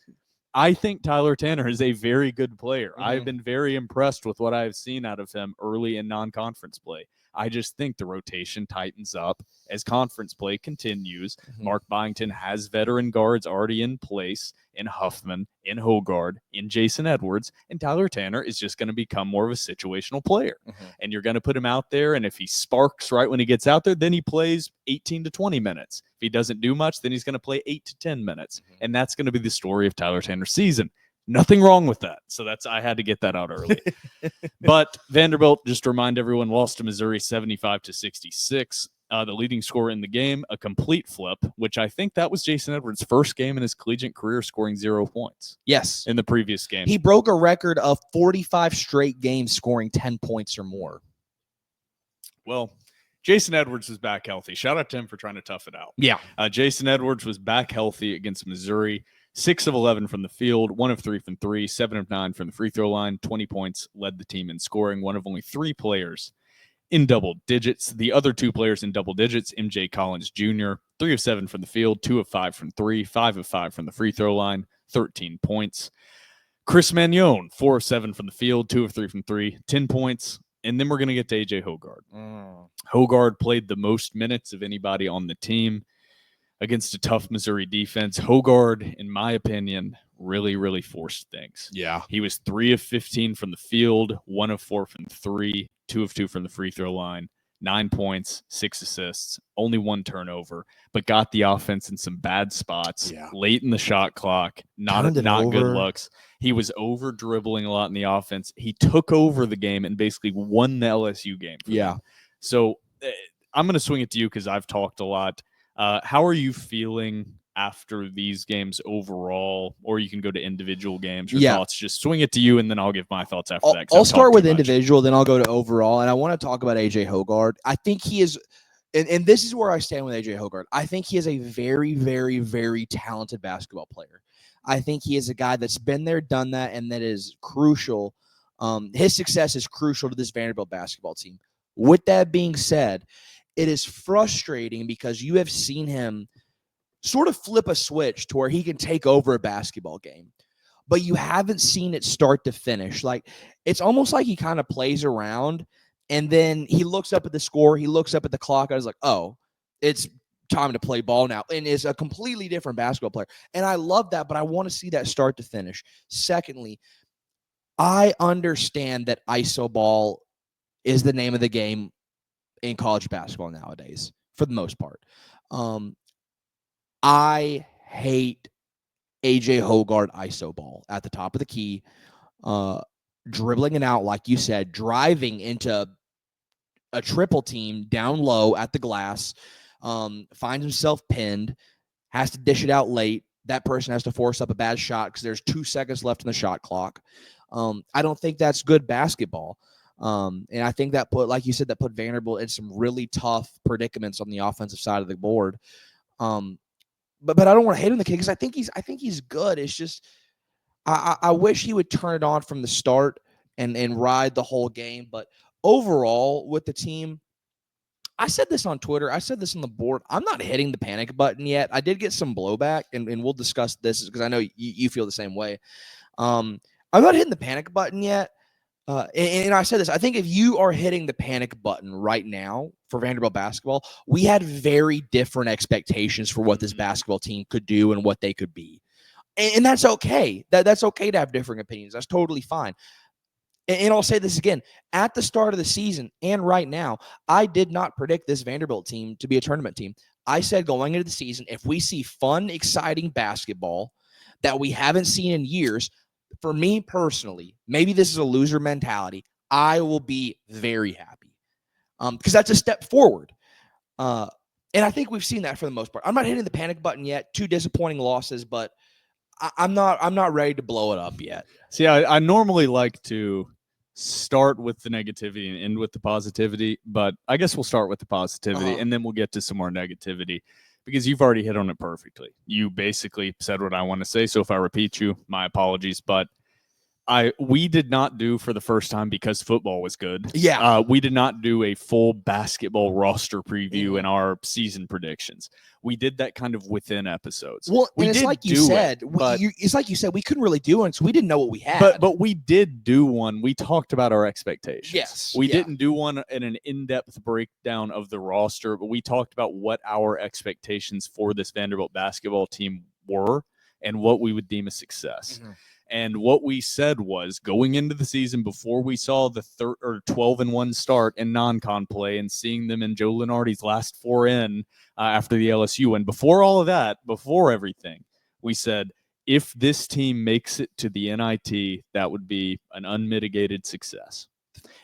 I think Tyler Tanner is a very good player. I've been very impressed with what I've seen out of him early in non-conference play. I just think the rotation tightens up as conference play continues. Mark Byington has veteran guards already in place in Huffman, in Hogard, in Jason Edwards, and Tyler Tanner is just going to become more of a situational player. And you're going to put him out there, and if he sparks right when he gets out there, then he plays 18 to 20 minutes. If he doesn't do much, then he's going to play 8 to 10 minutes. And that's going to be the story of Tyler Tanner's season. Nothing wrong with that. So I had to get that out early. But Vanderbilt, just to remind everyone, lost to Missouri 75-66. The leading scorer in the game, a complete flip, which I think that was Jason Edwards' first game in his collegiate career scoring 0 points. Yes. In the previous game. He broke a record of 45 straight games scoring 10 points or more. Well, Jason Edwards was back healthy. Shout out to him for trying to tough it out. Yeah. Jason Edwards was back healthy against Missouri. 6 of 11 from the field, 1 of 3 from 3, 7 of 9 from the free throw line, 20 points, led the team in scoring. One of only 3 players in double digits. The other 2 players in double digits, MJ Collins Jr., 3 of 7 from the field, 2 of 5 from 3, 5 of 5 from the free throw line, 13 points. Chris Magnon, 4 of 7 from the field, 2 of 3 from 3, 10 points. And then we're going to get to A.J. Hogard. Hogard played the most minutes of anybody on the team against a tough Missouri defense. Hogard, in my opinion, really, really forced things. Yeah. He was 3 of 15 from the field, 1 of 4 from 3, 2 of 2 from the free throw line, 9 points, 6 assists, only 1 turnover, but got the offense in some bad spots late in the shot clock. Not good looks. He was over dribbling a lot in the offense. He took over the game and basically won the LSU game. Yeah. Them. So I'm going to swing it to you because I've talked a lot. How are you feeling after these games overall? Or you can go to individual games. Your thoughts. Just swing it to you, and then I'll give my thoughts after that. I'll start with individual, then I'll go to overall, and I want to talk about AJ Hoggard. I think he is, and this is where I stand with AJ Hoggard. I think he is a very, very, very talented basketball player. I think he is a guy that's been there, done that, and that is crucial. His success is crucial to this Vanderbilt basketball team. With that being said, it is frustrating because you have seen him sort of flip a switch to where he can take over a basketball game, but you haven't seen it start to finish. Like, it's almost like he kind of plays around, and then he looks up at the score, he looks up at the clock, and is like, oh, it's time to play ball now, and is a completely different basketball player. And I love that, but I want to see that start to finish. Secondly, I understand that iso ball is the name of the game in college basketball nowadays, for the most part. I hate AJ Hoggard iso ball at the top of the key, dribbling it out, like you said, driving into a triple team down low at the glass, finds himself pinned, has to dish it out late. That person has to force up a bad shot because there's 2 seconds left in the shot clock. I don't think that's good basketball. And I think that like you said, that put Vanderbilt in some really tough predicaments on the offensive side of the board. But I don't want to hate on the kid because I think he's good. It's just I wish he would turn it on from the start and ride the whole game. But overall, with the team, I said this on Twitter. I said this on the board. I'm not hitting the panic button yet. I did get some blowback, and we'll discuss this because I know you feel the same way. I'm not hitting the panic button yet. And I said this. I think if you are hitting the panic button right now for Vanderbilt basketball, we had very different expectations for what this basketball team could do and what they could be. And that's okay. That's okay to have differing opinions. That's totally fine. And I'll say this again. At the start of the season and right now, I did not predict this Vanderbilt team to be a tournament team. I said going into the season, if we see fun, exciting basketball that we haven't seen in years, for me personally, maybe this is a loser mentality, I will be very happy because that's a step forward. And I think we've seen that for the most part. I'm not hitting the panic button yet. 2 disappointing losses, but I'm not ready to blow it up yet. See, I normally like to start with the negativity and end with the positivity, but I guess we'll start with the positivity and then we'll get to some more negativity because you've already hit on it perfectly. You basically said what I want to say, so if I repeat you, my apologies, but we did not do for the first time because football was good. Yeah. We did not do a full basketball roster preview in our season predictions. We did that kind of within episodes. Well, it's like you said, it's like you said, we couldn't really do one because we didn't know what we had. But we did do one. We talked about our expectations. Yes. We didn't do one in an in-depth breakdown of the roster, but we talked about what our expectations for this Vanderbilt basketball team were and what we would deem a success. Mm-hmm. And what we said was going into the season before we saw the 12-1 start in non-con play and seeing them in Joe Lenardi's last 4 in after the LSU. And before all of that, before everything, we said, if this team makes it to the NIT, that would be an unmitigated success.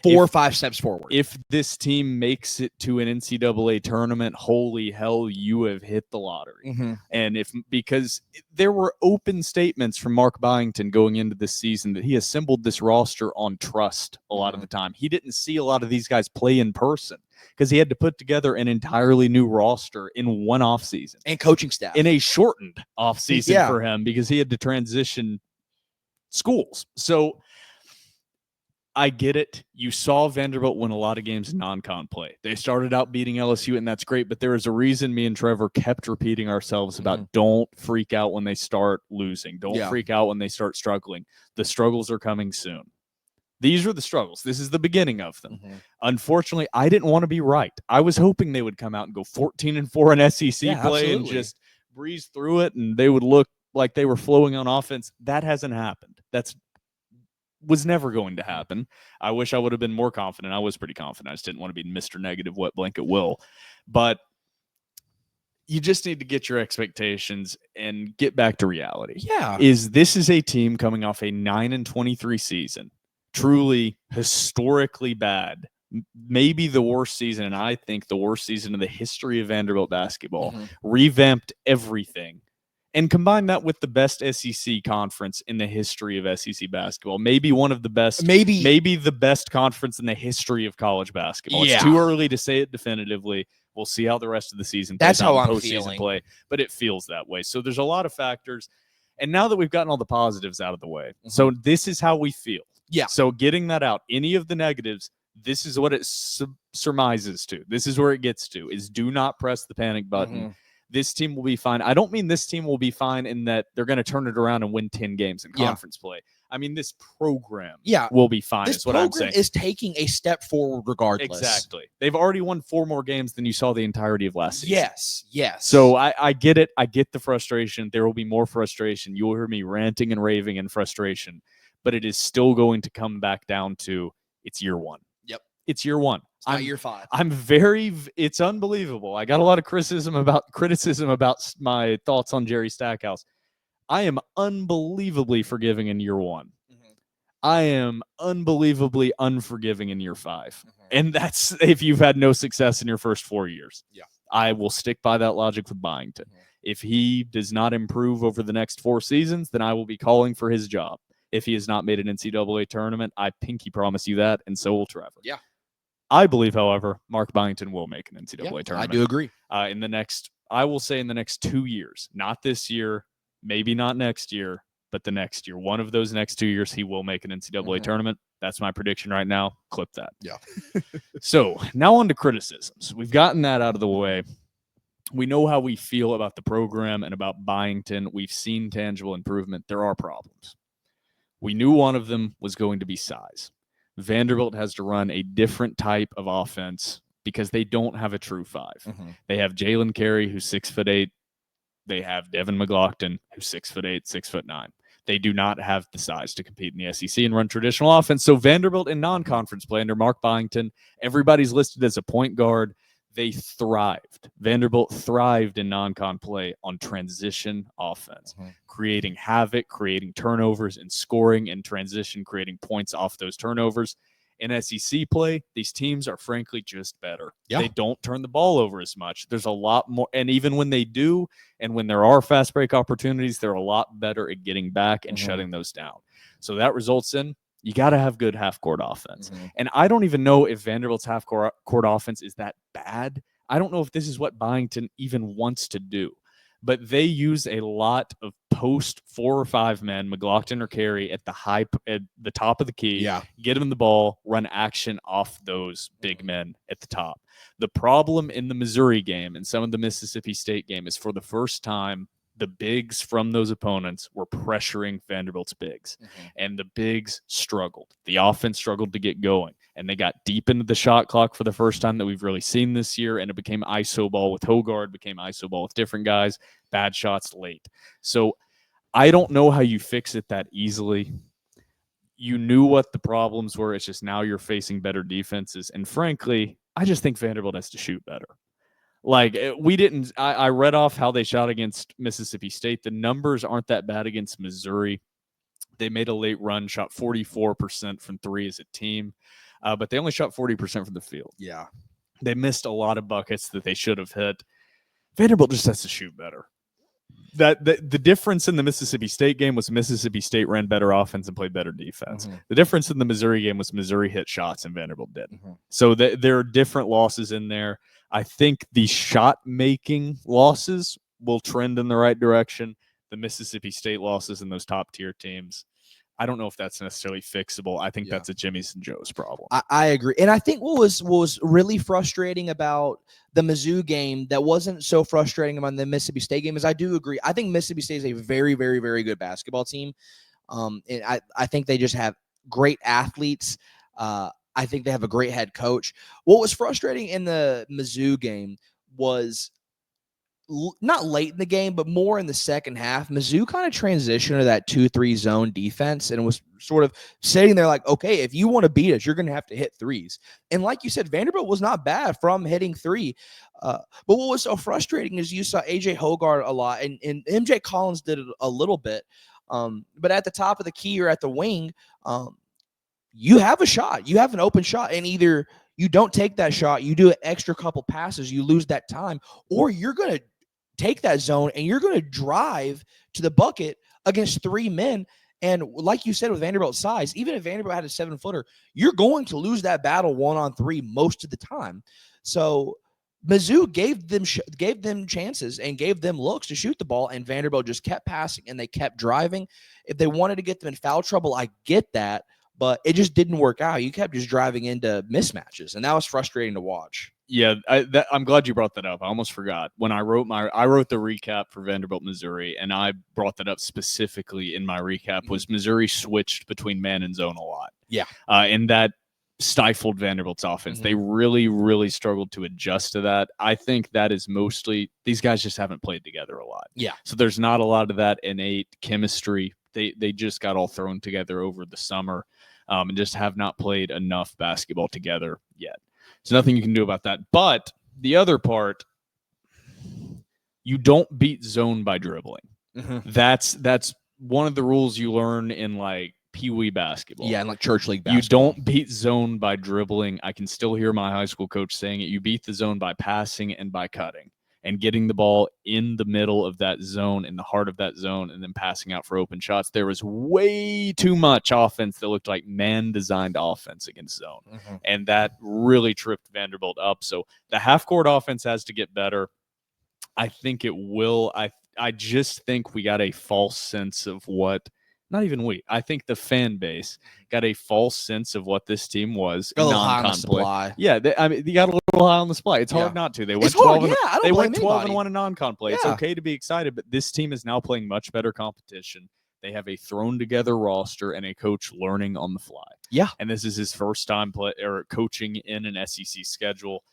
4 or 5 steps forward. If this team makes it to an NCAA tournament, holy hell, you have hit the lottery. Mm-hmm. And because there were open statements from Mark Byington going into this season that he assembled this roster on trust a lot of the time. He didn't see a lot of these guys play in person because he had to put together an entirely new roster in one offseason. And coaching staff. In a shortened offseason for him because he had to transition schools. So I get it. You saw Vanderbilt win a lot of games in non-con play. They started out beating LSU, and that's great, but there is a reason me and Trevor kept repeating ourselves about don't freak out when they start losing. Don't freak out when they start struggling. The struggles are coming soon. These are the struggles. This is the beginning of them. Mm-hmm. Unfortunately, I didn't want to be right. I was hoping they would come out and go 14-4 in SEC play and just breeze through it, and they would look like they were flowing on offense. That hasn't happened. Was never going to happen. I wish I would have been more confident. I was pretty confident. I just didn't want to be Mr. Negative Wet Blanket Will. But you just need to get your expectations and get back to reality. Yeah. This is a team coming off a 9-23 season, truly historically bad maybe the worst season, and I think the worst season in the history of Vanderbilt basketball, revamped everything, and combine that with the best SEC conference in the history of SEC basketball. Maybe one of the best, maybe the best conference in the history of college basketball. It's too early to say it definitively. We'll see how the rest of the season plays. That's how out in I'm postseason feeling. play, but it feels that way. So there's a lot of factors. And now that we've gotten all the positives out of the way, so this is how we feel. Yeah. So getting that out, any of the negatives, this is what it surmises to. This is where it gets to, is do not press the panic button. This team will be fine. I don't mean this team will be fine in that they're going to turn it around and win 10 games in conference play. I mean, this program will be fine, This is what I'm saying. program is taking a step forward regardless. Exactly. They've already won 4 more games than you saw the entirety of last season. Yes. So I get it. I get the frustration. There will be more frustration. You'll hear me ranting and raving in frustration, but it is still going to come back down to it's year 1. Yep. It's year 1. It's not year 5. It's unbelievable. I got a lot of criticism about my thoughts on Jerry Stackhouse. I am unbelievably forgiving in year 1. I am unbelievably unforgiving in year 5. And that's if you've had no success in your first 4 years. Yeah. I will stick by that logic with Byington. If he does not improve over the next 4 seasons, then I will be calling for his job. If he has not made an NCAA tournament, I pinky promise you that, and so will Trevor. Yeah. I believe, however, Mark Byington will make an NCAA tournament. I do agree. I will say in the next 2 years, not this year, maybe not next year, but the next year. One of those next 2 years, he will make an NCAA tournament. That's my prediction right now. Clip that. Yeah. So now on to criticisms. We've gotten that out of the way. We know how we feel about the program and about Byington. We've seen tangible improvement. There are problems. We knew one of them was going to be size. Vanderbilt has to run a different type of offense because they don't have a true 5. They have Jalen Carey, who's 6'8". They have Devin McLaughlin, who's 6'8", 6'9". They do not have the size to compete in the SEC and run traditional offense. So Vanderbilt in non-conference play under Mark Byington, everybody's listed as a point guard. They thrived. Vanderbilt thrived in non-con play on transition offense, creating havoc, creating turnovers, and scoring in transition, creating points off those turnovers. In SEC play, these teams are frankly just better. Yeah. They don't turn the ball over as much. There's a lot more, and even when they do, and when there are fast break opportunities, they're a lot better at getting back and shutting those down. So that results in you got to have good half-court offense. And I don't even know if Vanderbilt's half-court offense is that bad. I don't know if this is what Byington even wants to do. But they use a lot of post 4 or 5 men, McLaughlin or Carey, at the top of the key, get them the ball, run action off those big men at the top. The problem in the Missouri game and some of the Mississippi State game is for the first time, the bigs from those opponents were pressuring Vanderbilt's bigs, and the bigs struggled. The offense struggled to get going, and they got deep into the shot clock for the first time that we've really seen this year, and it became ISO ball with Hogard, became ISO ball with different guys, bad shots late. So I don't know how you fix it that easily. You knew what the problems were. It's just now you're facing better defenses, and frankly, I just think Vanderbilt has to shoot better. Like, I read off how they shot against Mississippi State. The numbers aren't that bad against Missouri. They made a late run, shot 44% from 3 as a team, but they only shot 40% from the field. Yeah. They missed a lot of buckets that they should have hit. Vanderbilt just has to shoot better. The difference in the Mississippi State game was Mississippi State ran better offense and played better defense. The difference in the Missouri game was Missouri hit shots and Vanderbilt didn't. So there are different losses in there. I think the shot-making losses will trend in the right direction. The Mississippi State losses in those top-tier teams, I don't know if that's necessarily fixable. I think that's a Jimmy's and Joe's problem. I agree. And I think what was really frustrating about the Mizzou game that wasn't so frustrating about the Mississippi State game is I do agree. I think Mississippi State is a very, very, very good basketball team. And I think they just have great athletes. I think they have a great head coach. What was frustrating in the Mizzou game was not late in the game, but more in the second half. Mizzou kind of transitioned to that 2-3 zone defense and was sort of sitting there like, okay, if you want to beat us, you're going to have to hit threes. And like you said, Vanderbilt was not bad from hitting 3. But what was so frustrating is you saw AJ Hogard a lot, and MJ Collins did it a little bit. But at the top of the key or at the wing, you have a shot. You have an open shot, and either You don't take that shot. You do an extra couple passes. You lose that time, or you're going to take that zone and you're going to drive to the bucket against 3 men. And like you said, with Vanderbilt's size, even if Vanderbilt had a 7-footer, you're going to lose that battle 1-on-3 most of the time. So Mizzou gave them chances and gave them looks to shoot the ball, and Vanderbilt just kept passing and they kept driving. If they wanted to get them in foul trouble, I get that, but it just didn't work out. You kept just driving into mismatches, and that was frustrating to watch. Yeah, I'm glad you brought that up. I almost forgot. When I wrote the recap for Vanderbilt, Missouri, and I brought that up specifically in my recap, was Missouri switched between man and zone a lot. Yeah. And that stifled Vanderbilt's offense. They really, really struggled to adjust to that. I think that is mostly these guys just haven't played together a lot. Yeah. So there's not a lot of that innate chemistry. They just got all thrown together over the summer and just have not played enough basketball together yet. There's nothing you can do about that. But the other part, you don't beat zone by dribbling. That's one of the rules you learn in like Pee Wee basketball. Yeah, and like church league basketball. You don't beat zone by dribbling. I can still hear my high school coach saying it. You beat the zone by passing and by cutting and getting the ball in the middle of that zone, in the heart of that zone, and then passing out for open shots. There was way too much offense that looked like man-designed offense against zone, and that really tripped Vanderbilt up. So the half-court offense has to get better. I think it will. I just think we got a false sense of what – not even we. I think the fan base got a false sense of what this team was. A little high on the supply. Yeah, you got a little high on the supply. It's hard not to. They went 12 and 1 in non-con play. It's okay to be excited, but this team is now playing much better competition. They have a thrown together roster and a coach learning on the fly. Yeah, and this is his first time coaching in an SEC schedule.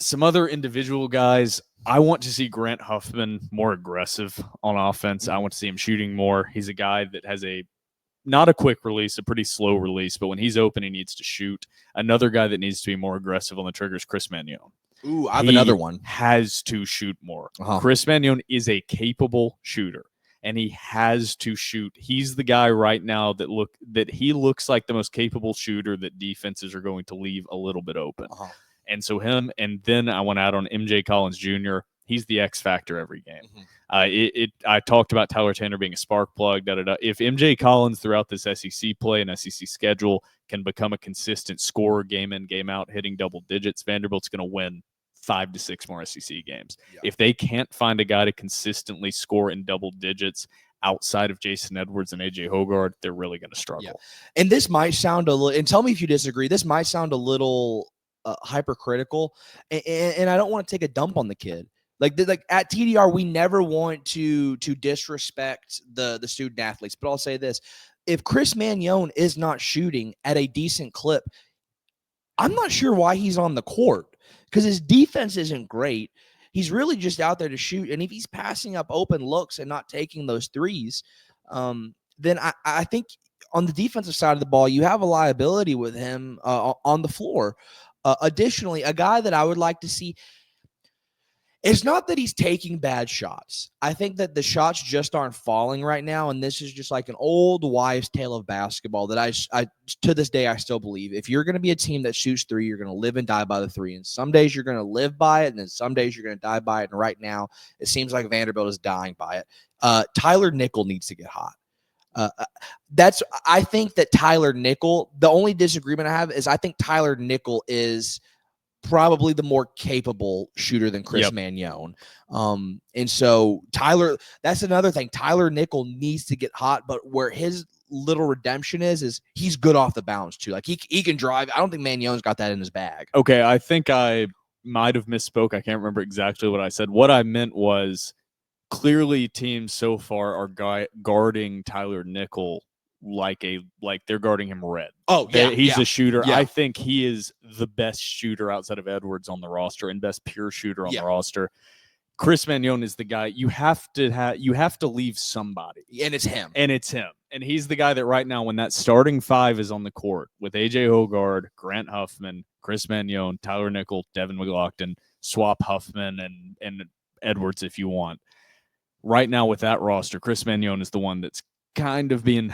Some other individual guys, I want to see Grant Huffman more aggressive on offense. I want to see him shooting more. He's a guy that has not a quick release, a pretty slow release, but when he's open, he needs to shoot. Another guy that needs to be more aggressive on the trigger is Chris Magnon. Ooh, I have another one. Has to shoot more. Chris Magnon is a capable shooter, and he has to shoot. He's the guy right now that he looks like the most capable shooter that defenses are going to leave a little bit open. And so him, and then I want to add on MJ Collins Jr. He's the X factor every game. I talked about Tyler Tanner being a spark plug. If MJ Collins throughout this SEC play and SEC schedule can become a consistent scorer game in, game out, hitting double digits, Vanderbilt's going to win 5 to 6 more SEC games. Yeah. If they can't find a guy to consistently score in double digits outside of Jason Edwards and AJ Hoggard, they're really going to struggle. Yeah. And this might sound a little, and tell me if you disagree, this might sound a little hypercritical, and I don't want to take a dump on the kid. Like at TDR, we never want to disrespect the student athletes. But I'll say this: if Chris Magnon is not shooting at a decent clip, I'm not sure why he's on the court, because his defense isn't great. He's really just out there to shoot, and if he's passing up open looks and not taking those threes, then I think on the defensive side of the ball, you have a liability with him on the floor. Additionally, a guy that I would like to see, it's not that he's taking bad shots. I think that the shots just aren't falling right now, and this is just like an old wives' tale of basketball that I to this day I still believe. If you're going to be a team that shoots three, you're going to live and die by the three, and some days you're going to live by it, and then some days you're going to die by it, and right now it seems like Vanderbilt is dying by it. Tyler Nickel needs to get hot. I think that Tyler Nickel, the only disagreement I have is I think Tyler Nickel is probably the more capable shooter than Chris Magnon. And so that's another thing. Tyler Nickel needs to get hot, but where his little redemption is he's good off the bounce too. Like he can drive. I don't think Magnon's got that in his bag. Okay. I think I might have misspoke. I can't remember exactly what I said. What I meant was, clearly teams so far are guarding Tyler Nickel like they're guarding him red. Oh, yeah. He's a shooter. Yeah. I think he is the best shooter outside of Edwards on the roster and best pure shooter on the roster. Chris Magnon is the guy you have to leave somebody. And it's him. And he's the guy that right now, when that starting five is on the court with AJ Hoggard, Grant Huffman, Chris Magnon, Tyler Nickel, Devin McLaughlin, swap Huffman and Edwards if you want. Right now with that roster, Chris Magnon is the one that's kind of being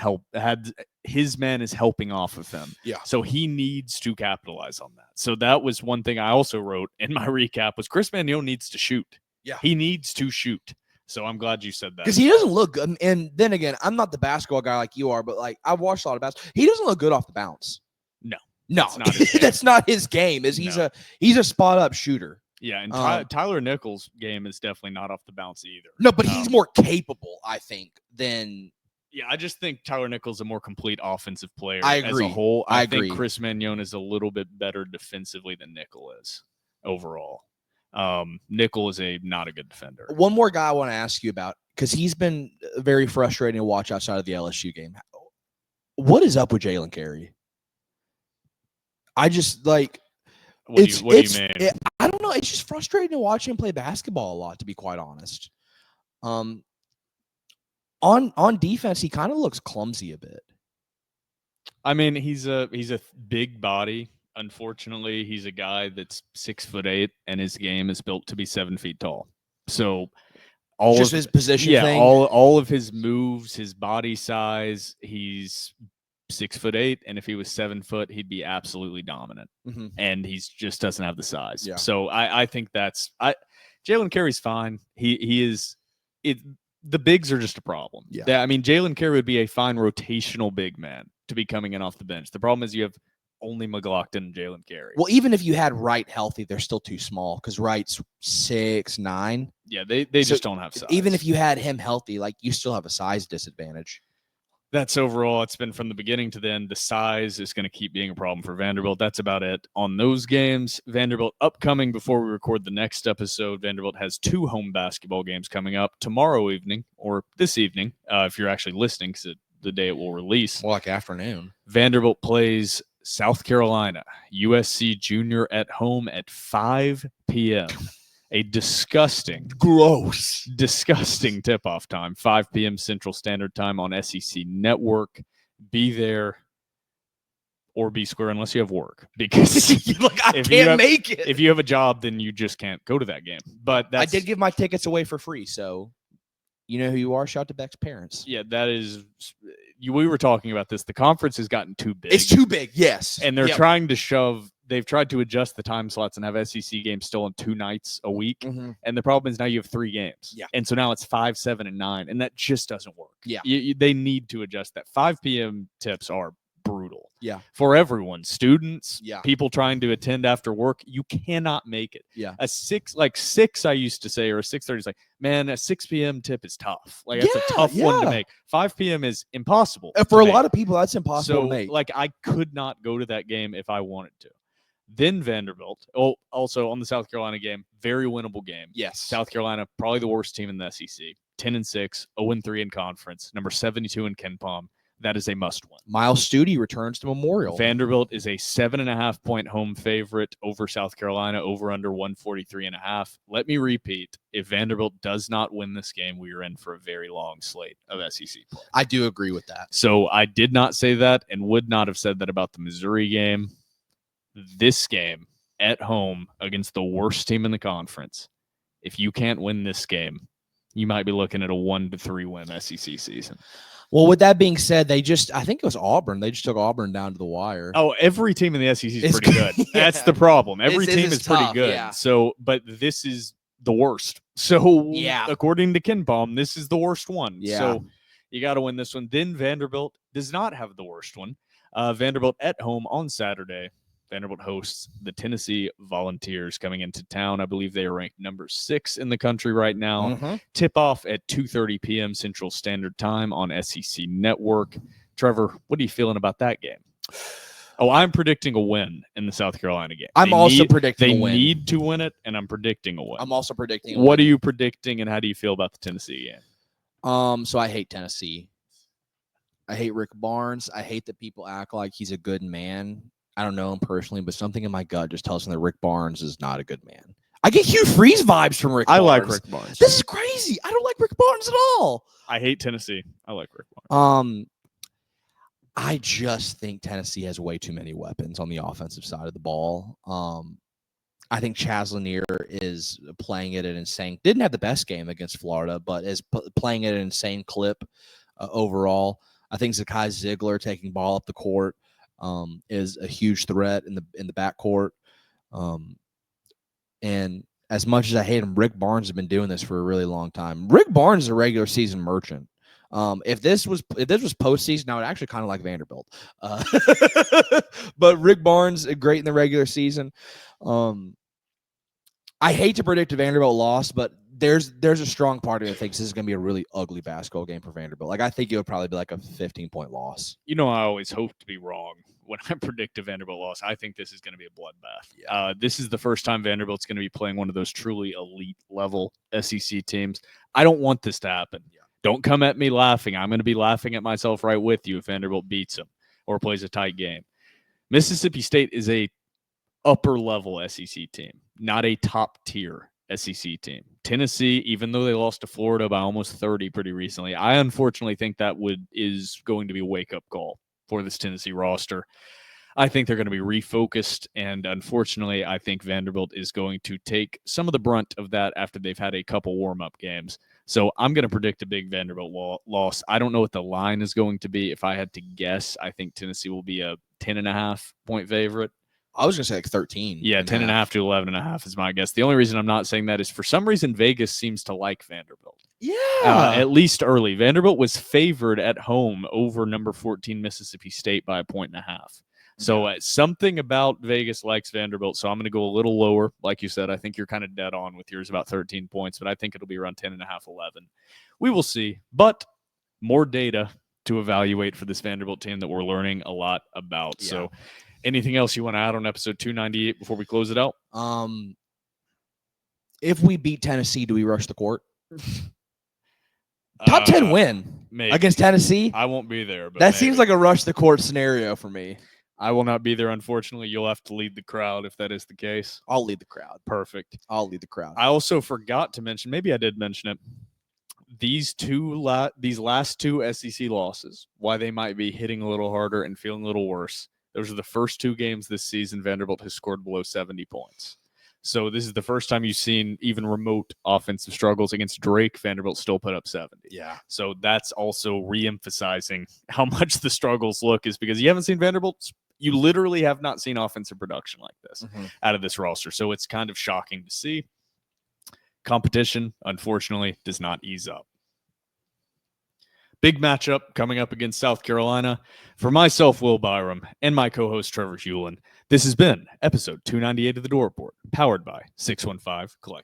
his man is helping off of him. Yeah. So he needs to capitalize on that. So that was one thing I also wrote in my recap was Chris Mannion needs to shoot. Yeah. He needs to shoot. So I'm glad you said that. Because he doesn't look good. And then again, I'm not the basketball guy like you are, but like I've watched a lot of basketball. He doesn't look good off the bounce. No. No, That's not his game. that's not his game. He's a spot up shooter. Yeah, and Tyler Nichols' game is definitely not off the bounce either. No, but he's more capable, I think, than. Yeah, I just think Tyler Nichols is a more complete offensive player I agree. as a whole. I think agree. Chris Mannion is a little bit better defensively than Nickel is overall. Nickel is not a good defender. One more guy I want to ask you about, because he's been very frustrating to watch outside of the LSU game. What is up with Jalen Carey? I just like. What do you mean? I don't know. It's just frustrating to watch him play basketball a lot, to be quite honest. On defense, he kind of looks clumsy a bit. I mean, he's a big body. Unfortunately, he's a guy that's 6'8", and his game is built to be 7 feet tall. So all just of his position thing. all of his moves, his body size, he's 6'8", and if he was 7 foot, he'd be absolutely dominant. Mm-hmm. And he just doesn't have the size. Yeah. So I think Jalen Carey's fine. He is it. The bigs are just a problem. Yeah. I mean, Jalen Carey would be a fine rotational big man to be coming in off the bench. The problem is you have only McLaughlin and Jalen Carey. Well, even if you had Wright healthy, they're still too small because Wright's 6'9". Yeah, they just don't have size. Even if you had him healthy, like you still have a size disadvantage. That's overall. It's been from the beginning to the end. The size is going to keep being a problem for Vanderbilt. That's about it on those games. Vanderbilt upcoming before we record the next episode. Vanderbilt has 2 home basketball games coming up tomorrow evening or this evening, if you're actually listening, because the day it will release. More like afternoon. Vanderbilt plays South Carolina, USC Junior at home at 5 p.m. A disgusting tip-off time, 5 p.m. Central Standard Time on SEC Network. Be there or be square unless you have work. Because I can't make it. If you have a job, then you just can't go to that game. But I did give my tickets away for free, so you know who you are. Shout out to Beck's parents. Yeah, that is we were talking about this. The conference has gotten too big. It's too big, yes. And they're trying to they've tried to adjust the time slots and have SEC games still on 2 nights a week. Mm-hmm. And the problem is now you have 3 games. Yeah. And so now it's 5, 7, and 9. And that just doesn't work. Yeah. They need to adjust that. 5 p.m. tips are brutal. Yeah. For everyone, students, Yeah. people trying to attend after work, you cannot make it. Yeah. A 6 I used to say, or a 6:30 is like, man, a 6 p.m. tip is tough. Like that's a tough one to make. 5 p.m. is impossible. For a lot of people, that's impossible to make. Like I could not go to that game if I wanted to. Then Vanderbilt, also on the South Carolina game, very winnable game. Yes. South Carolina, probably the worst team in the SEC. 10-6, 0-3 in conference, number 72 in KenPom. That is a must-win. Miles Studi returns to Memorial. Vanderbilt is a 7.5-point home favorite over South Carolina, over under 143.5. Let me repeat: if Vanderbilt does not win this game, we are in for a very long slate of SEC play. I do agree with that. So I did not say that, and would not have said that about the Missouri game. This game at home against the worst team in the conference, if you can't win this game, you might be looking at a 1-3 win SEC season. Well, with that being said, I think it was Auburn. They just took Auburn down to the wire. Oh, every team in the SEC is pretty good. Yeah. That's the problem. Every team is pretty good. Yeah. So, but this is the worst. So, yeah. According to KenPom, this is the worst one. Yeah. So, you got to win this one. Then Vanderbilt does not have the worst one. Vanderbilt at home on Saturday. Vanderbilt hosts the Tennessee Volunteers coming into town. I believe they are ranked number 6 in the country right now. Mm-hmm. Tip off at 2:30 p.m. Central Standard Time on SEC Network. Trevor, what are you feeling about that game? Oh, I'm predicting a win in the South Carolina game. I'm also predicting a win. They need to win it, and I'm predicting a win. I'm also predicting a What win. are you predicting, and how do you feel about the Tennessee game? So I hate Tennessee. I hate Rick Barnes. I hate that people act like he's a good man. I don't know him personally, but something in my gut just tells me that Rick Barnes is not a good man. I get Hugh Freeze vibes from Rick Barnes. I like Rick Barnes. This is crazy. I don't like Rick Barnes at all. I hate Tennessee. I like Rick Barnes. I just think Tennessee has way too many weapons on the offensive side of the ball. I think Chaz Lanier is playing at an insane. Didn't have the best game against Florida, but is playing at an insane clip overall. I think Zakai Ziegler taking ball up the court is a huge threat in the backcourt. And as much as I hate him, Rick Barnes has been doing this for a really long time. Rick Barnes is a regular season merchant. If this was postseason, I would actually kind of like Vanderbilt. But Rick Barnes, great in the regular season. I hate to predict a Vanderbilt loss, but there's a strong part of me that thinks this is going to be a really ugly basketball game for Vanderbilt. Like, I think it would probably be like a 15-point loss. You know, I always hope to be wrong when I predict a Vanderbilt loss. I think this is going to be a bloodbath. Yeah. This is the first time Vanderbilt's going to be playing one of those truly elite level SEC teams. I don't want this to happen. Yeah. Don't come at me laughing. I'm going to be laughing at myself right with you if Vanderbilt beats them or plays a tight game. Mississippi State is a upper level SEC team, not a top tier SEC team. Tennessee, even though they lost to Florida by almost 30 pretty recently, I unfortunately think that is going to be a wake-up call for this Tennessee roster. I think they're going to be refocused, and unfortunately, I think Vanderbilt is going to take some of the brunt of that after they've had a couple warm-up games. So I'm going to predict a big Vanderbilt loss. I don't know what the line is going to be. If I had to guess, I think Tennessee will be a 10.5-point favorite. I was going to say like 13. Yeah, 10.5 to 11.5 is my guess. The only reason I'm not saying that is for some reason Vegas seems to like Vanderbilt. Yeah. At least early. Vanderbilt was favored at home over number 14 Mississippi State by 1.5. So something about Vegas likes Vanderbilt, so I'm going to go a little lower. Like you said, I think you're kind of dead on with yours about 13 points, but I think it'll be around 10.5, 11. We will see. But more data to evaluate for this Vanderbilt team that we're learning a lot about. Yeah. So anything else you want to add on episode 298 before we close it out? If we beat Tennessee, do we rush the court? Top 10 win against Tennessee? I won't be there. But that seems like a rush the court scenario for me. I will not be there, unfortunately. You'll have to lead the crowd if that is the case. I'll lead the crowd. Perfect. I'll lead the crowd. I also forgot to mention, maybe I did mention it, these last two SEC losses, why they might be hitting a little harder and feeling a little worse. Those are the first two games this season Vanderbilt has scored below 70 points. So this is the first time you've seen even remote offensive struggles against Drake. Vanderbilt still put up 70. Yeah. So that's also re-emphasizing how much the struggles look, is because you haven't seen Vanderbilt. You literally have not seen offensive production like this out of this roster. So it's kind of shocking to see. Competition, unfortunately, does not ease up. Big matchup coming up against South Carolina. For myself, Will Byrum, and my co-host, Trevor Hulan, this has been episode 298 of The Door Report, powered by 615 Collectibles.